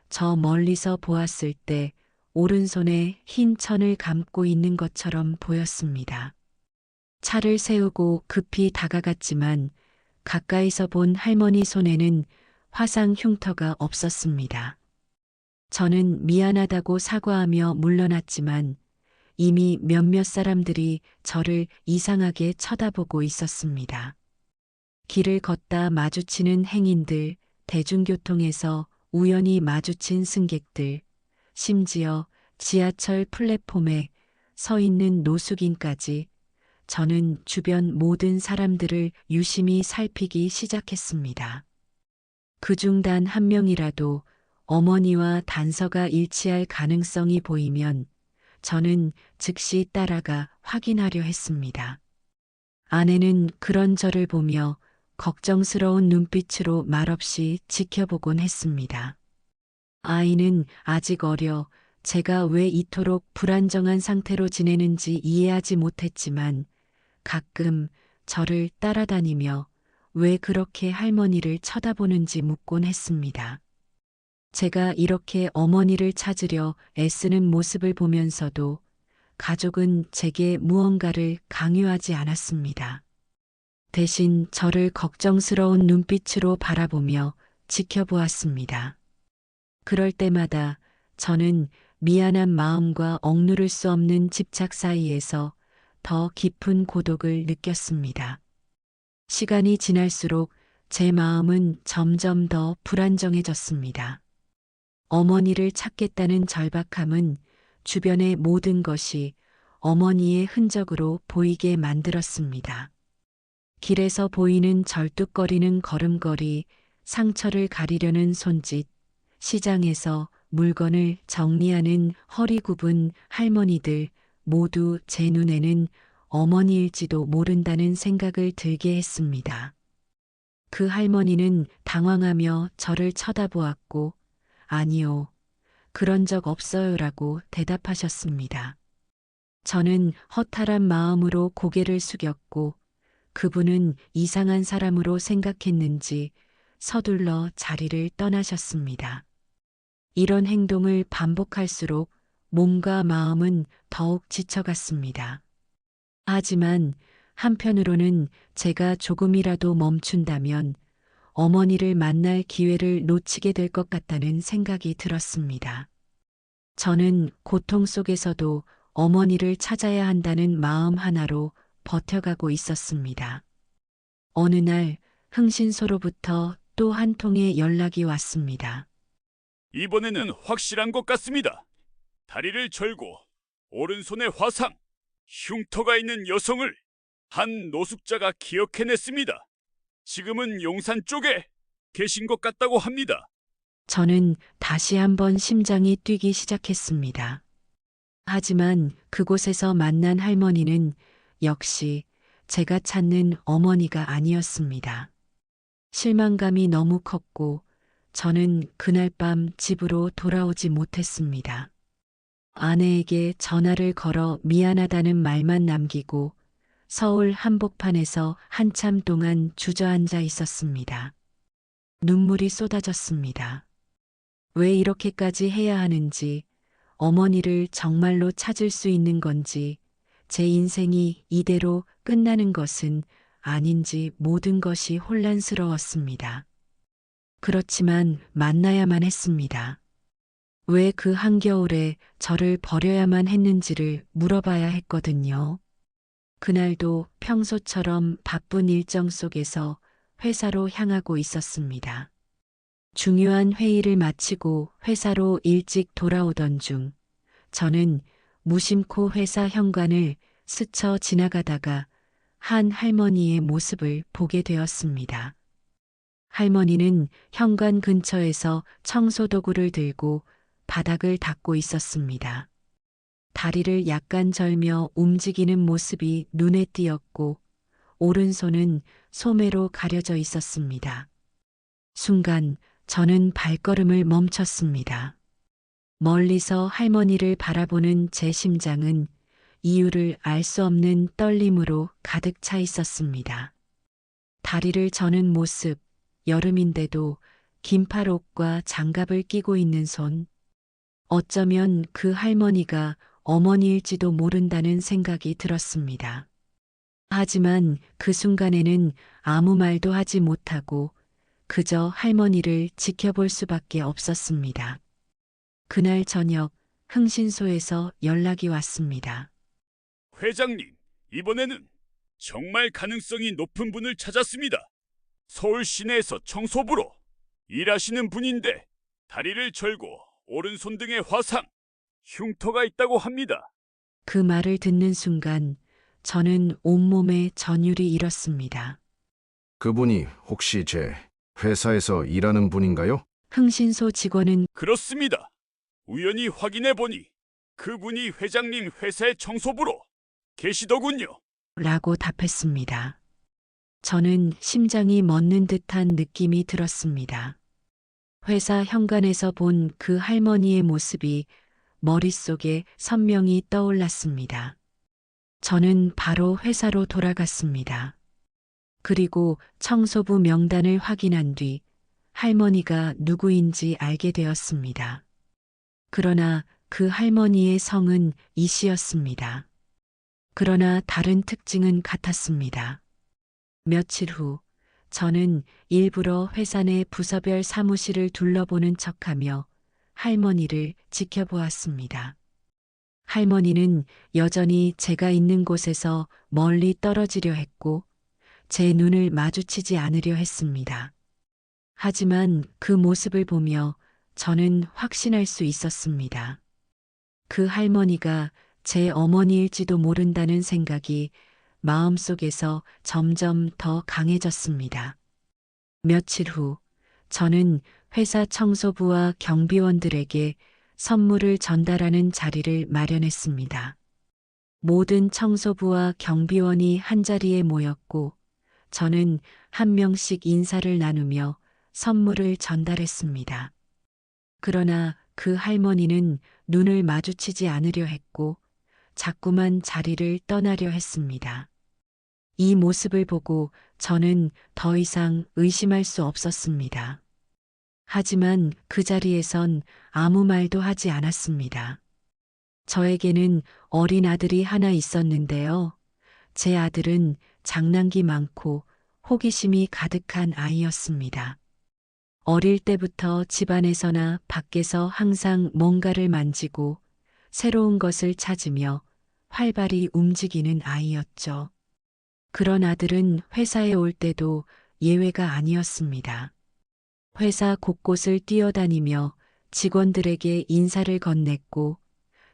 저 멀리서 보았을 때 오른손에 흰 천을 감고 있는 것처럼 보였습니다. 차를 세우고 급히 다가갔지만 가까이서 본 할머니 손에는 화상 흉터가 없었습니다. 저는 미안하다고 사과하며 물러났지만 이미 몇몇 사람들이 저를 이상하게 쳐다보고 있었습니다. 길을 걷다 마주치는 행인들, 대중교통에서 우연히 마주친 승객들, 심지어 지하철 플랫폼에 서 있는 노숙인까지 저는 주변 모든 사람들을 유심히 살피기 시작했습니다. 그중 단 한 명이라도 어머니와 단서가 일치할 가능성이 보이면 저는 즉시 따라가 확인하려 했습니다. 아내는 그런 저를 보며 걱정스러운 눈빛으로 말없이 지켜보곤 했습니다. 아이는 아직 어려 제가 왜 이토록 불안정한 상태로 지내는지 이해하지 못했지만 가끔 저를 따라다니며 왜 그렇게 할머니를 쳐다보는지 묻곤 했습니다. 제가 이렇게 어머니를 찾으려 애쓰는 모습을 보면서도 가족은 제게 무언가를 강요하지 않았습니다. 대신 저를 걱정스러운 눈빛으로 바라보며 지켜보았습니다. 그럴 때마다 저는 미안한 마음과 억누를 수 없는 집착 사이에서 더 깊은 고독을 느꼈습니다. 시간이 지날수록 제 마음은 점점 더 불안정해졌습니다. 어머니를 찾겠다는 절박함은 주변의 모든 것이 어머니의 흔적으로 보이게 만들었습니다. 길에서 보이는 절뚝거리는 걸음걸이, 상처를 가리려는 손짓, 시장에서 물건을 정리하는 허리 굽은 할머니들 모두 제 눈에는 어머니일지도 모른다는 생각을 들게 했습니다. 그 할머니는 당황하며 저를 쳐다보았고 아니요, 그런 적 없어요라고 대답하셨습니다. 저는 허탈한 마음으로 고개를 숙였고 그분은 이상한 사람으로 생각했는지 서둘러 자리를 떠나셨습니다. 이런 행동을 반복할수록 몸과 마음은 더욱 지쳐갔습니다. 하지만 한편으로는 제가 조금이라도 멈춘다면 어머니를 만날 기회를 놓치게 될 것 같다는 생각이 들었습니다. 저는 고통 속에서도 어머니를 찾아야 한다는 마음 하나로 버텨가고 있었습니다. 어느 날 흥신소로부터 또 한 통의 연락이 왔습니다. 이번에는 확실한 것 같습니다. 다리를 절고 오른손에 화상, 흉터가 있는 여성을 한 노숙자가 기억해냈습니다. 지금은 용산 쪽에 계신 것 같다고 합니다. 저는 다시 한번 심장이 뛰기 시작했습니다. 하지만 그곳에서 만난 할머니는 역시 제가 찾는 어머니가 아니었습니다. 실망감이 너무 컸고 저는 그날 밤 집으로 돌아오지 못했습니다. 아내에게 전화를 걸어 미안하다는 말만 남기고 서울 한복판에서 한참 동안 주저앉아 있었습니다. 눈물이 쏟아졌습니다. 왜 이렇게까지 해야 하는지, 어머니를 정말로 찾을 수 있는 건지, 제 인생이 이대로 끝나는 것은 아닌지 모든 것이 혼란스러웠습니다. 그렇지만 만나야만 했습니다. 왜 그 한겨울에 저를 버려야만 했는지를 물어봐야 했거든요. 그날도 평소처럼 바쁜 일정 속에서 회사로 향하고 있었습니다. 중요한 회의를 마치고 회사로 일찍 돌아오던 중 저는 무심코 회사 현관을 스쳐 지나가다가 한 할머니의 모습을 보게 되었습니다. 할머니는 현관 근처에서 청소도구를 들고 바닥을 닦고 있었습니다. 다리를 약간 절며 움직이는 모습이 눈에 띄었고 오른손은 소매로 가려져 있었습니다. 순간 저는 발걸음을 멈췄습니다. 멀리서 할머니를 바라보는 제 심장은 이유를 알 수 없는 떨림으로 가득 차 있었습니다. 다리를 저는 모습, 여름인데도 긴팔 옷과 장갑을 끼고 있는 손. 어쩌면 그 할머니가 어머니일지도 모른다는 생각이 들었습니다. 하지만 그 순간에는 아무 말도 하지 못하고 그저 할머니를 지켜볼 수밖에 없었습니다. 그날 저녁 흥신소에서 연락이 왔습니다. 회장님, 이번에는 정말 가능성이 높은 분을 찾았습니다. 서울 시내에서 청소부로 일하시는 분인데 다리를 절고 오른손 등에 화상, 흉터가 있다고 합니다. 그 말을 듣는 순간 저는 온몸에 전율이 일었습니다. 그분이 혹시 제 회사에서 일하는 분인가요? 흥신소 직원은 그렇습니다. 우연히 확인해 보니 그분이 회장님 회사의 청소부로 계시더군요. 라고 답했습니다. 저는 심장이 멎는 듯한 느낌이 들었습니다. 회사 현관에서 본 그 할머니의 모습이 머릿속에 선명히 떠올랐습니다. 저는 바로 회사로 돌아갔습니다. 그리고 청소부 명단을 확인한 뒤 할머니가 누구인지 알게 되었습니다. 그러나 그 할머니의 성은 이 씨였습니다. 그러나 다른 특징은 같았습니다. 며칠 후 저는 일부러 회사 내 부서별 사무실을 둘러보는 척하며 할머니를 지켜보았습니다. 할머니는 여전히 제가 있는 곳에서 멀리 떨어지려 했고 제 눈을 마주치지 않으려 했습니다. 하지만 그 모습을 보며 저는 확신할 수 있었습니다. 그 할머니가 제 어머니일지도 모른다는 생각이 마음속에서 점점 더 강해졌습니다. 며칠 후 저는 회사 청소부와 경비원들에게 선물을 전달하는 자리를 마련했습니다. 모든 청소부와 경비원이 한자리에 모였고 저는 한 명씩 인사를 나누며 선물을 전달했습니다. 그러나 그 할머니는 눈을 마주치지 않으려 했고 자꾸만 자리를 떠나려 했습니다. 이 모습을 보고 저는 더 이상 의심할 수 없었습니다. 하지만 그 자리에선 아무 말도 하지 않았습니다. 저에게는 어린 아들이 하나 있었는데요. 제 아들은 장난기 많고 호기심이 가득한 아이였습니다. 어릴 때부터 집안에서나 밖에서 항상 뭔가를 만지고 새로운 것을 찾으며 활발히 움직이는 아이였죠. 그런 아들은 회사에 올 때도 예외가 아니었습니다. 회사 곳곳을 뛰어다니며 직원들에게 인사를 건넸고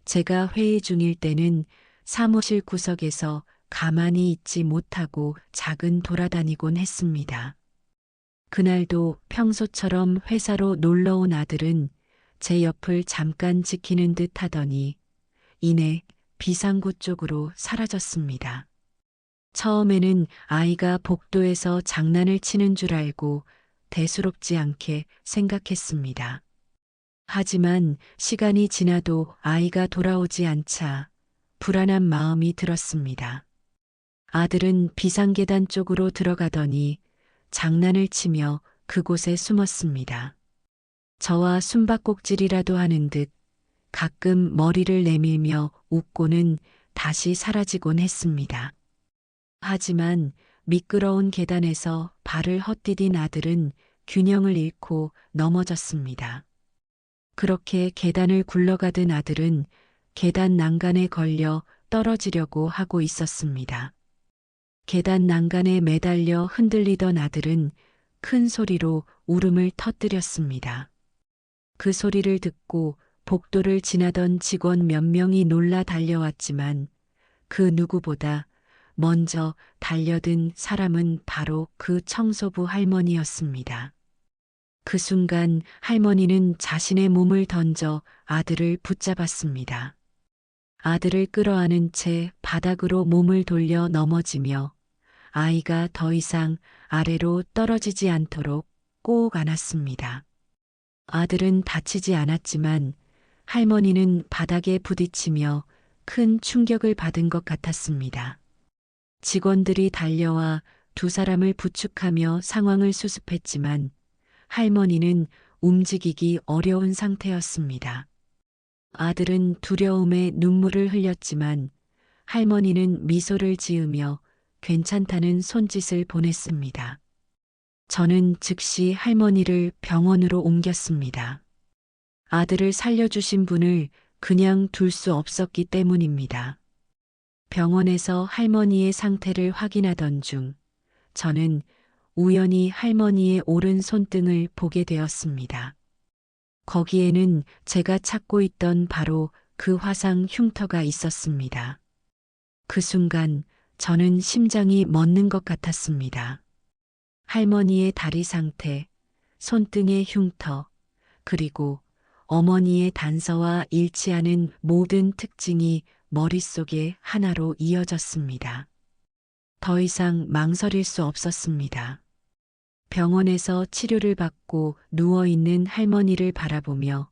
제가 회의 중일 때는 사무실 구석에서 가만히 있지 못하고 작은 돌아다니곤 했습니다. 그날도 평소처럼 회사로 놀러 온 아들은 제 옆을 잠깐 지키는 듯 하더니 이내 비상구 쪽으로 사라졌습니다. 처음에는 아이가 복도에서 장난을 치는 줄 알고 대수롭지 않게 생각했습니다. 하지만 시간이 지나도 아이가 돌아오지 않자 불안한 마음이 들었습니다. 아들은 비상계단 쪽으로 들어가더니 장난을 치며 그곳에 숨었습니다. 저와 숨바꼭질이라도 하는 듯 가끔 머리를 내밀며 웃고는 다시 사라지곤 했습니다. 하지만 미끄러운 계단에서 발을 헛디딘 아들은 균형을 잃고 넘어졌습니다. 그렇게 계단을 굴러가던 아들은 계단 난간에 걸려 떨어지려고 하고 있었습니다. 계단 난간에 매달려 흔들리던 아들은 큰 소리로 울음을 터뜨렸습니다. 그 소리를 듣고 복도를 지나던 직원 몇 명이 놀라 달려왔지만 그 누구보다 먼저 달려든 사람은 바로 그 청소부 할머니였습니다. 그 순간 할머니는 자신의 몸을 던져 아들을 붙잡았습니다. 아들을 끌어안은 채 바닥으로 몸을 돌려 넘어지며 아이가 더 이상 아래로 떨어지지 않도록 꼭 안았습니다. 아들은 다치지 않았지만 할머니는 바닥에 부딪히며 큰 충격을 받은 것 같았습니다. 직원들이 달려와 두 사람을 부축하며 상황을 수습했지만 할머니는 움직이기 어려운 상태였습니다. 아들은 두려움에 눈물을 흘렸지만 할머니는 미소를 지으며 괜찮다는 손짓을 보냈습니다. 저는 즉시 할머니를 병원으로 옮겼습니다. 아들을 살려주신 분을 그냥 둘 수 없었기 때문입니다. 병원에서 할머니의 상태를 확인하던 중 저는 우연히 할머니의 오른 손등을 보게 되었습니다. 거기에는 제가 찾고 있던 바로 그 화상 흉터가 있었습니다. 그 순간 저는 심장이 멎는 것 같았습니다. 할머니의 다리 상태, 손등의 흉터, 그리고 어머니의 단서와 일치하는 모든 특징이 머릿속에 하나로 이어졌습니다. 더 이상 망설일 수 없었습니다. 병원에서 치료를 받고 누워있는 할머니를 바라보며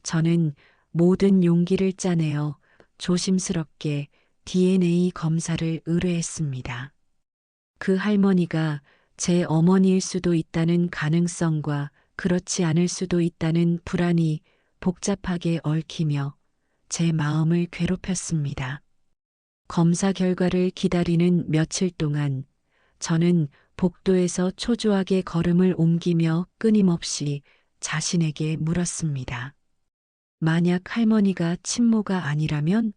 저는 모든 용기를 짜내어 조심스럽게 DNA 검사를 의뢰했습니다. 그 할머니가 제 어머니일 수도 있다는 가능성과 그렇지 않을 수도 있다는 불안이 복잡하게 얽히며 제 마음을 괴롭혔습니다. 검사 결과를 기다리는 며칠 동안 저는 복도에서 초조하게 걸음을 옮기며 끊임없이 자신에게 물었습니다. 만약 할머니가 친모가 아니라면,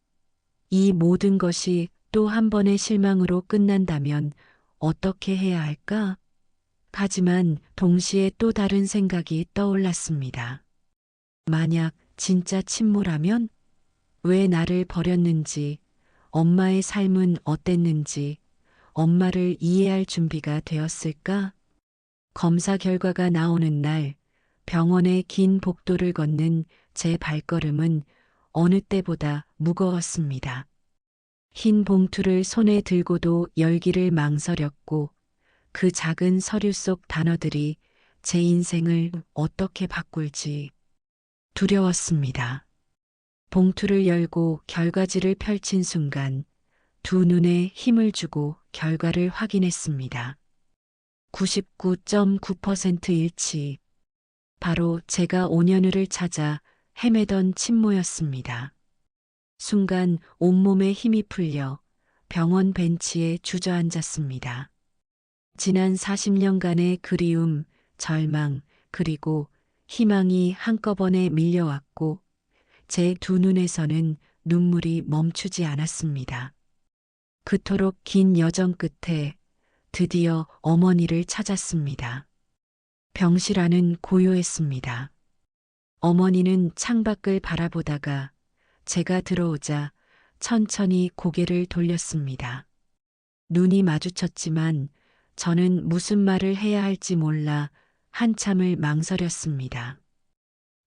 이 모든 것이 또 한 번의 실망으로 끝난다면 어떻게 해야 할까? 하지만 동시에 또 다른 생각이 떠올랐습니다. 만약 진짜 친모라면 왜 나를 버렸는지, 엄마의 삶은 어땠는지, 엄마를 이해할 준비가 되었을까? 검사 결과가 나오는 날 병원의 긴 복도를 걷는 제 발걸음은 어느 때보다 무거웠습니다. 흰 봉투를 손에 들고도 열기를 망설였고 그 작은 서류 속 단어들이 제 인생을 어떻게 바꿀지 두려웠습니다. 봉투를 열고 결과지를 펼친 순간 두 눈에 힘을 주고 결과를 확인했습니다. 99.9% 일치. 바로 제가 5년을 찾아 헤매던 친모였습니다. 순간 온몸에 힘이 풀려 병원 벤치에 주저앉았습니다. 지난 40년간의 그리움, 절망, 그리고 희망이 한꺼번에 밀려왔고 제 두 눈에서는 눈물이 멈추지 않았습니다. 그토록 긴 여정 끝에 드디어 어머니를 찾았습니다. 병실 안은 고요했습니다. 어머니는 창밖을 바라보다가 제가 들어오자 천천히 고개를 돌렸습니다. 눈이 마주쳤지만 저는 무슨 말을 해야 할지 몰라 한참을 망설였습니다.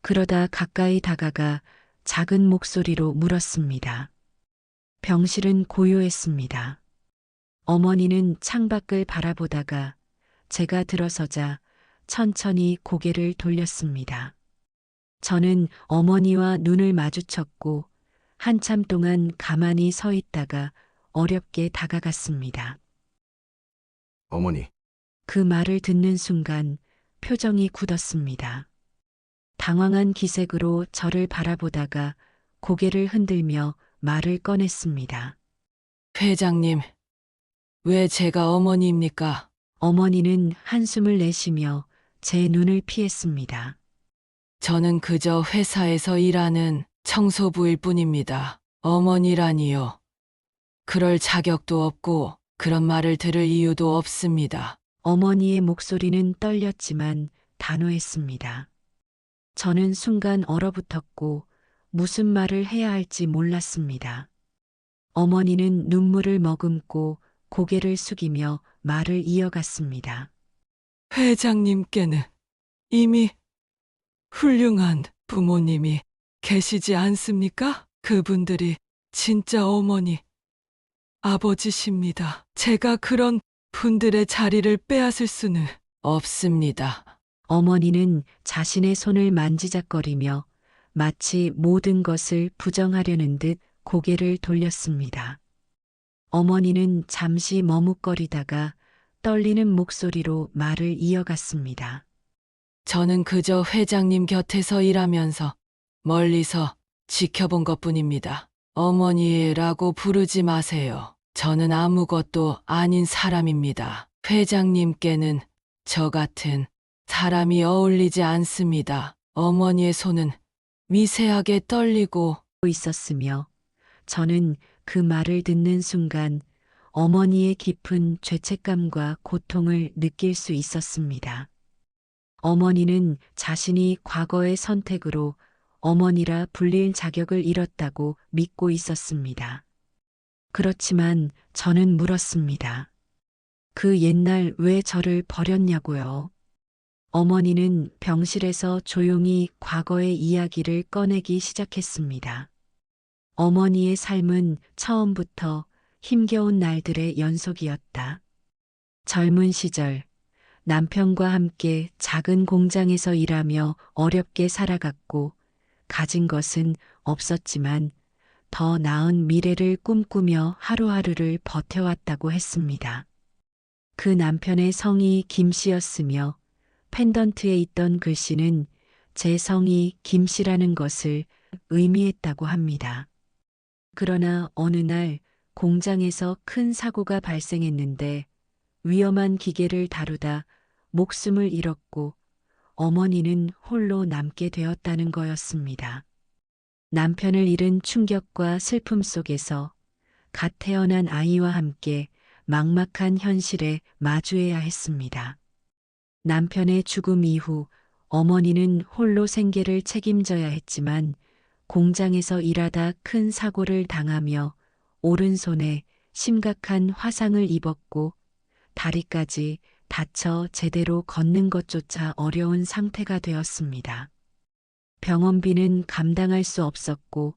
그러다 가까이 다가가 작은 목소리로 물었습니다. 병실은 고요했습니다. 어머니는 창밖을 바라보다가 제가 들어서자 천천히 고개를 돌렸습니다. 저는 어머니와 눈을 마주쳤고 한참 동안 가만히 서 있다가 어렵게 다가갔습니다. 어머니, 그 말을 듣는 순간 표정이 굳었습니다. 당황한 기색으로 저를 바라보다가 고개를 흔들며 말을 꺼냈습니다. 회장님, 왜 제가 어머니입니까? 어머니는 한숨을 내쉬며 제 눈을 피했습니다. 저는 그저 회사에서 일하는 청소부일 뿐입니다. 어머니라니요. 그럴 자격도 없고 그런 말을 들을 이유도 없습니다. 어머니의 목소리는 떨렸지만 단호했습니다. 저는 순간 얼어붙었고 무슨 말을 해야 할지 몰랐습니다. 어머니는 눈물을 머금고 고개를 숙이며 말을 이어갔습니다. 회장님께는 이미 훌륭한 부모님이 계시지 않습니까? 그분들이 진짜 어머니, 아버지십니다. 제가 그런 분들의 자리를 빼앗을 수는 없습니다. 어머니는 자신의 손을 만지작거리며 마치 모든 것을 부정하려는 듯 고개를 돌렸습니다. 어머니는 잠시 머뭇거리다가 떨리는 목소리로 말을 이어갔습니다. 저는 그저 회장님 곁에서 일하면서 멀리서 지켜본 것뿐입니다. 어머니라고 부르지 마세요. 저는 아무것도 아닌 사람입니다. 회장님께는 저 같은 사람이 어울리지 않습니다. 어머니의 손은 미세하게 떨리고 있었으며 저는 그 말을 듣는 순간 어머니의 깊은 죄책감과 고통을 느낄 수 있었습니다. 어머니는 자신이 과거의 선택으로 어머니라 불릴 자격을 잃었다고 믿고 있었습니다. 그렇지만 저는 물었습니다. 그 옛날 왜 저를 버렸냐고요? 어머니는 병실에서 조용히 과거의 이야기를 꺼내기 시작했습니다. 어머니의 삶은 처음부터 힘겨운 날들의 연속이었다. 젊은 시절 남편과 함께 작은 공장에서 일하며 어렵게 살아갔고 가진 것은 없었지만 더 나은 미래를 꿈꾸며 하루하루를 버텨왔다고 했습니다. 그 남편의 성이 김 씨였으며 펜던트에 있던 글씨는 제 성이 김 씨라는 것을 의미했다고 합니다. 그러나 어느 날 공장에서 큰 사고가 발생했는데 위험한 기계를 다루다 목숨을 잃었고 어머니는 홀로 남게 되었다는 거였습니다. 남편을 잃은 충격과 슬픔 속에서 갓 태어난 아이와 함께 막막한 현실에 마주해야 했습니다. 남편의 죽음 이후 어머니는 홀로 생계를 책임져야 했지만 공장에서 일하다 큰 사고를 당하며 오른손에 심각한 화상을 입었고 다리까지 다쳐 제대로 걷는 것조차 어려운 상태가 되었습니다. 병원비는 감당할 수 없었고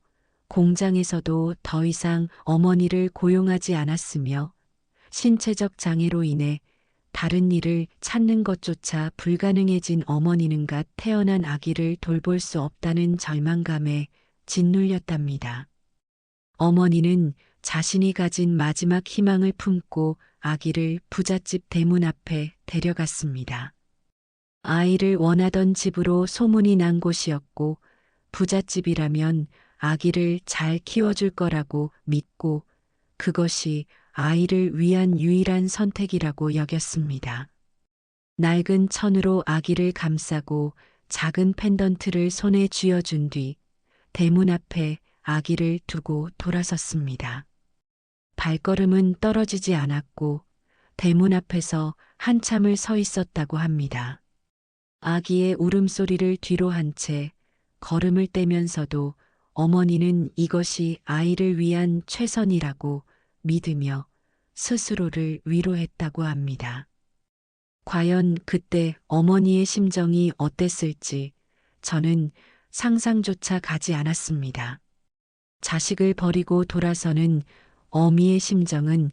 공장에서도 더 이상 어머니를 고용하지 않았으며 신체적 장애로 인해 다른 일을 찾는 것조차 불가능해진 어머니는 갓 태어난 아기를 돌볼 수 없다는 절망감에 짓눌렸답니다. 어머니는 자신이 가진 마지막 희망을 품고 아기를 부잣집 대문 앞에 데려갔습니다. 아이를 원하던 집으로 소문이 난 곳이었고 부잣집이라면 아기를 잘 키워줄 거라고 믿고 그것이 아이를 위한 유일한 선택이라고 여겼습니다. 낡은 천으로 아기를 감싸고 작은 펜던트를 손에 쥐어준 뒤 대문 앞에 아기를 두고 돌아섰습니다. 발걸음은 떨어지지 않았고 대문 앞에서 한참을 서 있었다고 합니다. 아기의 울음소리를 뒤로 한 채 걸음을 떼면서도 어머니는 이것이 아이를 위한 최선이라고 믿으며 스스로를 위로했다고 합니다. 과연 그때 어머니의 심정이 어땠을지 저는 상상조차 가지 않았습니다. 자식을 버리고 돌아서는 어미의 심정은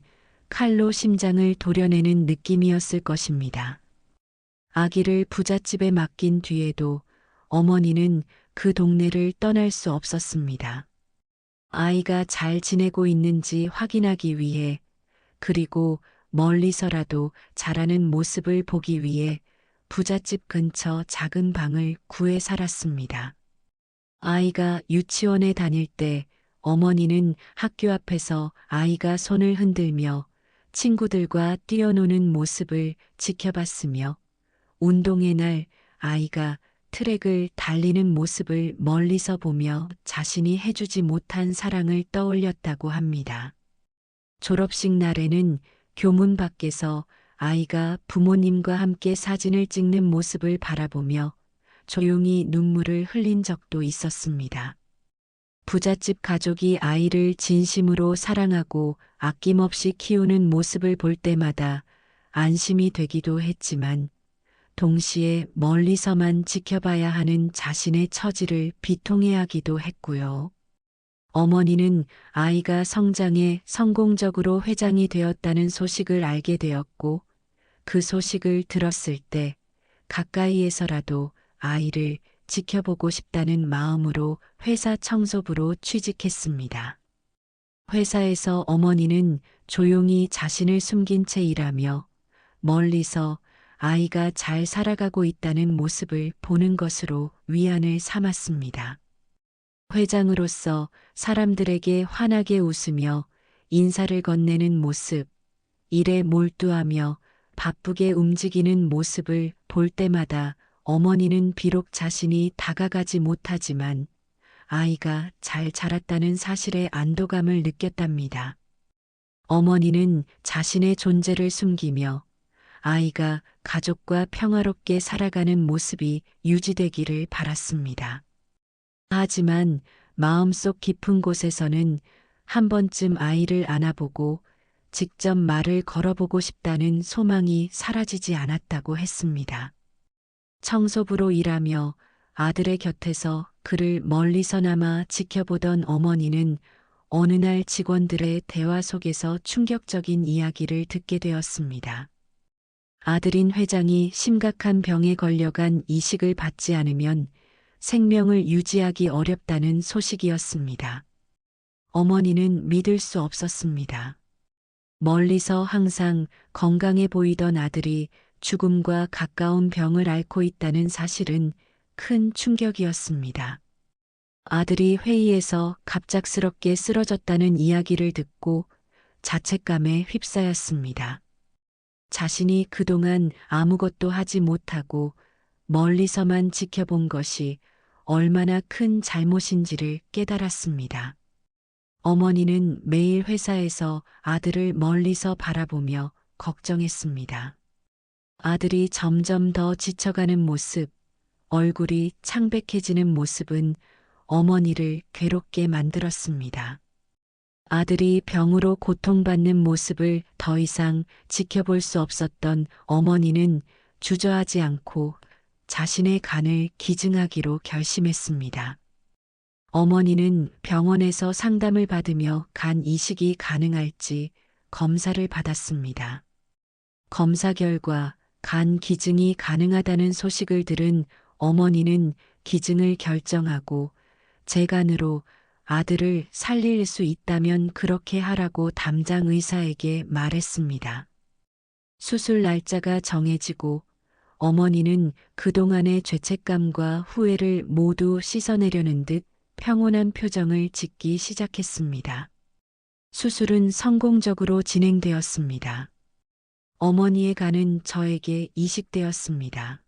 칼로 심장을 도려내는 느낌이었을 것입니다. 아기를 부잣집에 맡긴 뒤에도 어머니는 그 동네를 떠날 수 없었습니다. 아이가 잘 지내고 있는지 확인하기 위해 그리고 멀리서라도 자라는 모습을 보기 위해 부잣집 근처 작은 방을 구해 살았습니다. 아이가 유치원에 다닐 때 어머니는 학교 앞에서 아이가 손을 흔들며 친구들과 뛰어노는 모습을 지켜봤으며 운동의 날 아이가 트랙을 달리는 모습을 멀리서 보며 자신이 해주지 못한 사랑을 떠올렸다고 합니다. 졸업식 날에는 교문 밖에서 아이가 부모님과 함께 사진을 찍는 모습을 바라보며 조용히 눈물을 흘린 적도 있었습니다. 부잣집 가족이 아이를 진심으로 사랑하고 아낌없이 키우는 모습을 볼 때마다 안심이 되기도 했지만 동시에 멀리서만 지켜봐야 하는 자신의 처지를 비통해하기도 했고요. 어머니는 아이가 성장해 성공적으로 회장이 되었다는 소식을 알게 되었고, 그 소식을 들었을 때 가까이에서라도 아이를 지켜보고 싶다는 마음으로 회사 청소부로 취직했습니다. 회사에서 어머니는 조용히 자신을 숨긴 채 일하며 멀리서 아이가 잘 살아가고 있다는 모습을 보는 것으로 위안을 삼았습니다. 회장으로서 사람들에게 환하게 웃으며 인사를 건네는 모습, 일에 몰두하며 바쁘게 움직이는 모습을 볼 때마다 어머니는 비록 자신이 다가가지 못하지만 아이가 잘 자랐다는 사실에 안도감을 느꼈답니다. 어머니는 자신의 존재를 숨기며 아이가 가족과 평화롭게 살아가는 모습이 유지되기를 바랐습니다. 하지만 마음속 깊은 곳에서는 한 번쯤 아이를 안아보고 직접 말을 걸어보고 싶다는 소망이 사라지지 않았다고 했습니다. 청소부로 일하며 아들의 곁에서 그를 멀리서나마 지켜보던 어머니는 어느 날 직원들의 대화 속에서 충격적인 이야기를 듣게 되었습니다. 아들인 회장이 심각한 병에 걸려간 이식을 받지 않으면 생명을 유지하기 어렵다는 소식이었습니다. 어머니는 믿을 수 없었습니다. 멀리서 항상 건강해 보이던 아들이 죽음과 가까운 병을 앓고 있다는 사실은 큰 충격이었습니다. 아들이 회의에서 갑작스럽게 쓰러졌다는 이야기를 듣고 자책감에 휩싸였습니다. 자신이 그동안 아무것도 하지 못하고 멀리서만 지켜본 것이 얼마나 큰 잘못인지를 깨달았습니다. 어머니는 매일 회사에서 아들을 멀리서 바라보며 걱정했습니다. 아들이 점점 더 지쳐가는 모습, 얼굴이 창백해지는 모습은 어머니를 괴롭게 만들었습니다. 아들이 병으로 고통받는 모습을 더 이상 지켜볼 수 없었던 어머니는 주저하지 않고 자신의 간을 기증하기로 결심했습니다. 어머니는 병원에서 상담을 받으며 간 이식이 가능할지 검사를 받았습니다. 검사 결과 간 기증이 가능하다는 소식을 들은 어머니는 기증을 결정하고 재간으로 아들을 살릴 수 있다면 그렇게 하라고 담당 의사에게 말했습니다. 수술 날짜가 정해지고 어머니는 그동안의 죄책감과 후회를 모두 씻어내려는 듯 평온한 표정을 짓기 시작했습니다. 수술은 성공적으로 진행되었습니다. 어머니의 간은 저에게 이식되었습니다.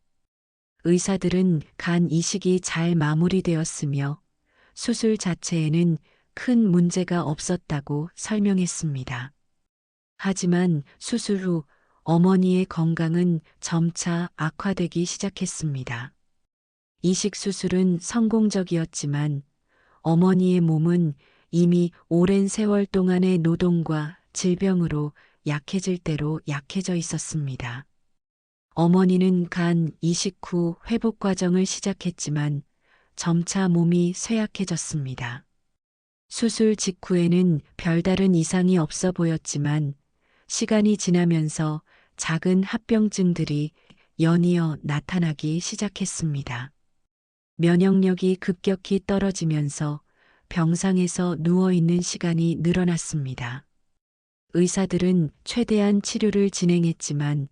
의사들은 간 이식이 잘 마무리되었으며 수술 자체에는 큰 문제가 없었다고 설명했습니다. 하지만 수술 후 어머니의 건강은 점차 악화되기 시작했습니다. 이식 수술은 성공적이었지만 어머니의 몸은 이미 오랜 세월 동안의 노동과 질병으로 약해질 대로 약해져 있었습니다. 어머니는 간 이식 후 회복 과정을 시작했지만 점차 몸이 쇠약해졌습니다. 수술 직후에는 별다른 이상이 없어 보였지만 시간이 지나면서 작은 합병증들이 연이어 나타나기 시작했습니다. 면역력이 급격히 떨어지면서 병상에서 누워있는 시간이 늘어났습니다. 의사들은 최대한 치료를 진행했지만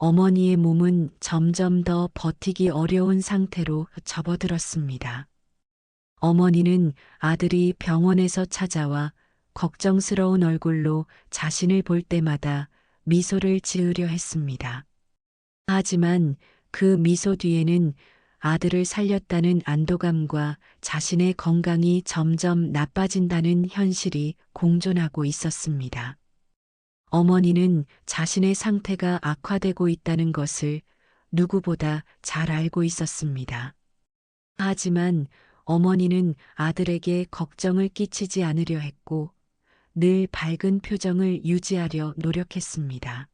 어머니의 몸은 점점 더 버티기 어려운 상태로 접어들었습니다. 어머니는 아들이 병원에서 찾아와 걱정스러운 얼굴로 자신을 볼 때마다 미소를 지으려 했습니다. 하지만 그 미소 뒤에는 아들을 살렸다는 안도감과 자신의 건강이 점점 나빠진다는 현실이 공존하고 있었습니다. 어머니는 자신의 상태가 악화되고 있다는 것을 누구보다 잘 알고 있었습니다. 하지만 어머니는 아들에게 걱정을 끼치지 않으려 했고 늘 밝은 표정을 유지하려 노력했습니다.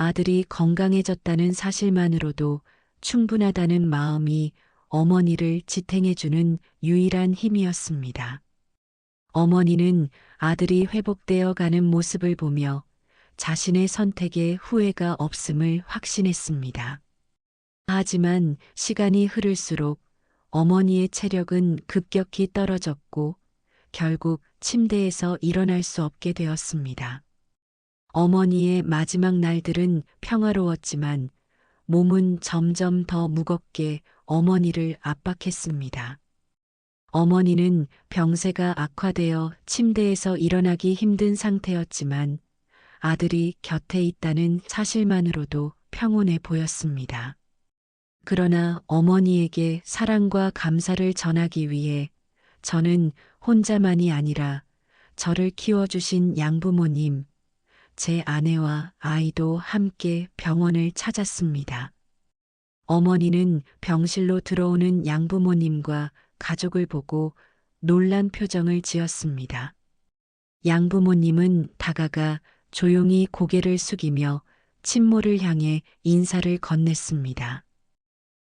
아들이 건강해졌다는 사실만으로도 충분하다는 마음이 어머니를 지탱해주는 유일한 힘이었습니다. 어머니는 아들이 회복되어 가는 모습을 보며 자신의 선택에 후회가 없음을 확신했습니다. 하지만 시간이 흐를수록 어머니의 체력은 급격히 떨어졌고 결국 침대에서 일어날 수 없게 되었습니다. 어머니의 마지막 날들은 평화로웠지만 몸은 점점 더 무겁게 어머니를 압박했습니다. 어머니는 병세가 악화되어 침대에서 일어나기 힘든 상태였지만 아들이 곁에 있다는 사실만으로도 평온해 보였습니다. 그러나 어머니에게 사랑과 감사를 전하기 위해 저는 혼자만이 아니라 저를 키워주신 양부모님, 제 아내와 아이도 함께 병원을 찾았습니다. 어머니는 병실로 들어오는 양부모님과 가족을 보고 놀란 표정을 지었습니다. 양부모님은 다가가 조용히 고개를 숙이며 친모를 향해 인사를 건넸습니다.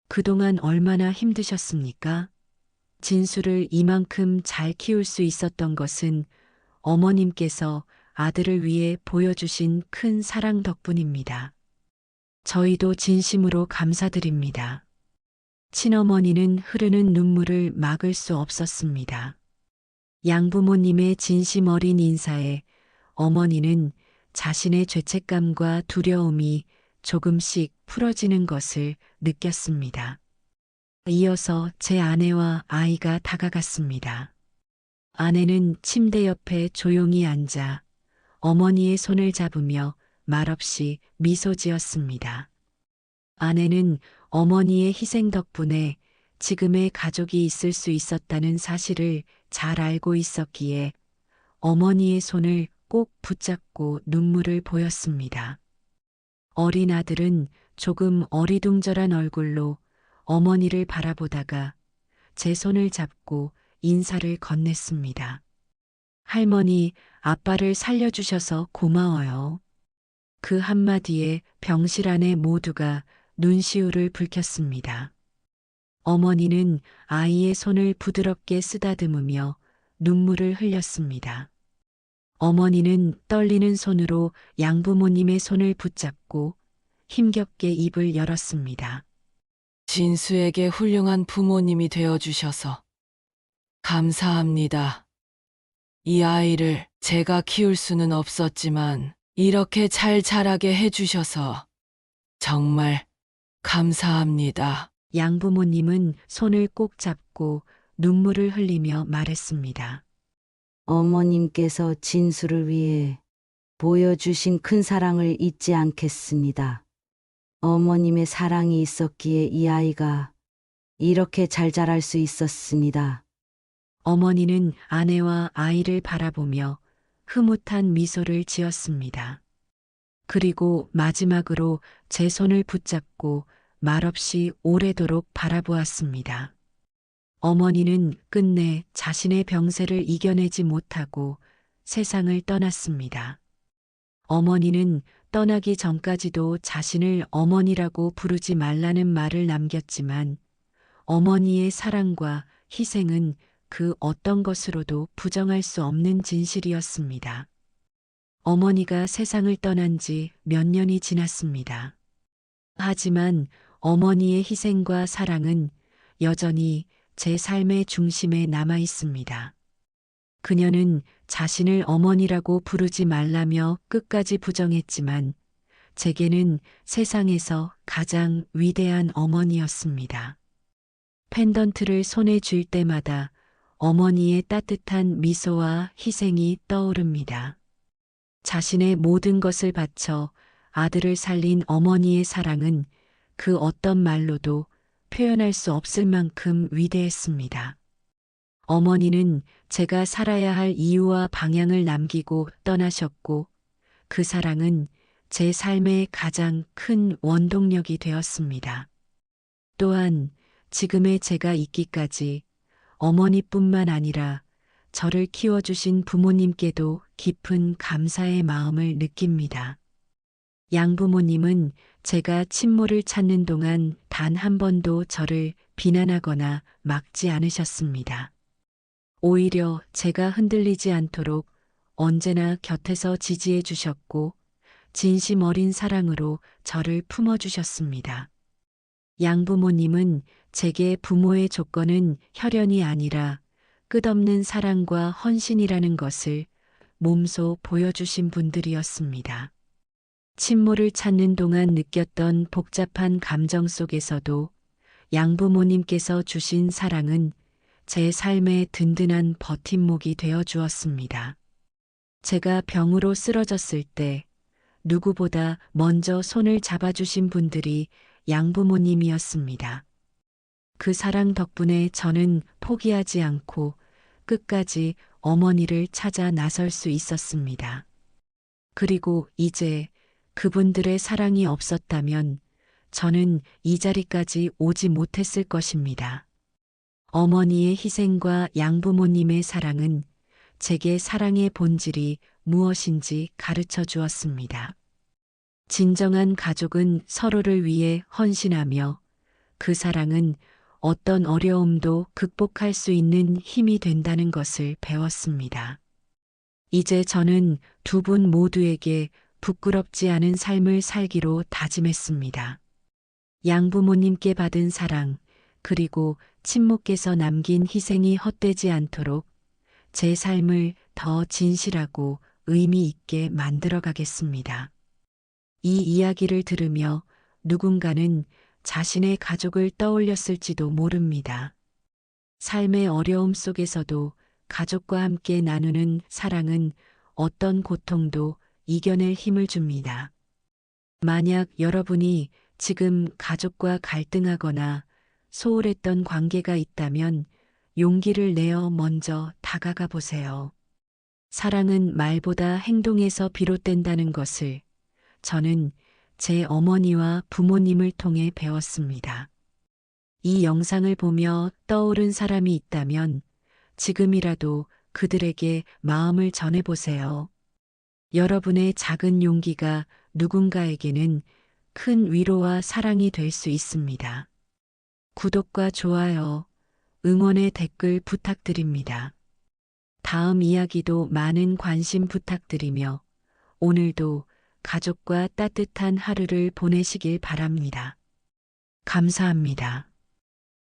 그동안 얼마나 힘드셨습니까? 진수를 이만큼 잘 키울 수 있었던 것은 어머님께서 아들을 위해 보여주신 큰 사랑 덕분입니다. 저희도 진심으로 감사드립니다. 친어머니는 흐르는 눈물을 막을 수 없었습니다. 양부모님의 진심 어린 인사에 어머니는 자신의 죄책감과 두려움이 조금씩 풀어지는 것을 느꼈습니다. 이어서 제 아내와 아이가 다가갔습니다. 아내는 침대 옆에 조용히 앉아 어머니의 손을 잡으며 말없이 미소 지었습니다. 아내는 어머니의 희생 덕분에 지금의 가족이 있을 수 있었다는 사실을 잘 알고 있었기에 어머니의 손을 꼭 붙잡고 눈물을 보였습니다. 어린 아들은 조금 어리둥절한 얼굴로 어머니를 바라보다가 제 손을 잡고 인사를 건넸습니다. 할머니, 아빠를 살려주셔서 고마워요. 그 한마디에 병실 안에 모두가 눈시울을 붉혔습니다. 어머니는 아이의 손을 부드럽게 쓰다듬으며 눈물을 흘렸습니다. 어머니는 떨리는 손으로 양부모님의 손을 붙잡고 힘겹게 입을 열었습니다. 진수에게 훌륭한 부모님이 되어주셔서 감사합니다. 이 아이를 제가 키울 수는 없었지만 이렇게 잘 자라게 해주셔서 정말 감사합니다. 양부모님은 손을 꼭 잡고 눈물을 흘리며 말했습니다. 어머님께서 진수를 위해 보여주신 큰 사랑을 잊지 않겠습니다. 어머님의 사랑이 있었기에 이 아이가 이렇게 잘 자랄 수 있었습니다. 어머니는 아내와 아이를 바라보며 흐뭇한 미소를 지었습니다. 그리고 마지막으로 제 손을 붙잡고 말없이 오래도록 바라보았습니다. 어머니는 끝내 자신의 병세를 이겨내지 못하고 세상을 떠났습니다. 어머니는 떠나기 전까지도 자신을 어머니라고 부르지 말라는 말을 남겼지만 어머니의 사랑과 희생은 그 어떤 것으로도 부정할 수 없는 진실이었습니다. 어머니가 세상을 떠난 지 몇 년이 지났습니다. 하지만 어머니의 희생과 사랑은 여전히 제 삶의 중심에 남아 있습니다. 그녀는 자신을 어머니라고 부르지 말라며 끝까지 부정했지만 제게는 세상에서 가장 위대한 어머니였습니다. 펜던트를 손에 쥘 때마다 어머니의 따뜻한 미소와 희생이 떠오릅니다. 자신의 모든 것을 바쳐 아들을 살린 어머니의 사랑은 그 어떤 말로도 표현할 수 없을 만큼 위대했습니다. 어머니는 제가 살아야 할 이유와 방향을 남기고 떠나셨고 그 사랑은 제 삶의 가장 큰 원동력이 되었습니다. 또한 지금의 제가 있기까지 어머니뿐만 아니라 저를 키워주신 부모님께도 깊은 감사의 마음을 느낍니다. 양부모님은 제가 친모를 찾는 동안 단 한 번도 저를 비난하거나 막지 않으셨습니다. 오히려 제가 흔들리지 않도록 언제나 곁에서 지지해 주셨고 진심 어린 사랑으로 저를 품어주셨습니다. 양부모님은 제게 부모의 조건은 혈연이 아니라 끝없는 사랑과 헌신이라는 것을 몸소 보여주신 분들이었습니다. 친모를 찾는 동안 느꼈던 복잡한 감정 속에서도 양부모님께서 주신 사랑은 제 삶의 든든한 버팀목이 되어 주었습니다. 제가 병으로 쓰러졌을 때 누구보다 먼저 손을 잡아주신 분들이 양부모님이었습니다. 그 사랑 덕분에 저는 포기하지 않고 끝까지 어머니를 찾아 나설 수 있었습니다. 그리고 이제 그분들의 사랑이 없었다면 저는 이 자리까지 오지 못했을 것입니다. 어머니의 희생과 양부모님의 사랑은 제게 사랑의 본질이 무엇인지 가르쳐 주었습니다. 진정한 가족은 서로를 위해 헌신하며 그 사랑은 어떤 어려움도 극복할 수 있는 힘이 된다는 것을 배웠습니다. 이제 저는 두 분 모두에게 부끄럽지 않은 삶을 살기로 다짐했습니다. 양부모님께 받은 사랑, 그리고 친모께서 남긴 희생이 헛되지 않도록 제 삶을 더 진실하고 의미 있게 만들어 가겠습니다. 이 이야기를 들으며 누군가는 자신의 가족을 떠올렸을지도 모릅니다. 삶의 어려움 속에서도 가족과 함께 나누는 사랑은 어떤 고통도 이겨낼 힘을 줍니다. 만약 여러분이 지금 가족과 갈등하거나 소홀했던 관계가 있다면 용기를 내어 먼저 다가가 보세요. 사랑은 말보다 행동에서 비롯된다는 것을 저는 제 어머니와 부모님을 통해 배웠습니다. 이 영상을 보며 떠오른 사람이 있다면 지금이라도 그들에게 마음을 전해보세요. 여러분의 작은 용기가 누군가에게는 큰 위로와 사랑이 될 수 있습니다. 구독과 좋아요, 응원의 댓글 부탁드립니다. 다음 이야기도 많은 관심 부탁드리며 오늘도 가족과 따뜻한 하루를 보내시길 바랍니다. 감사합니다.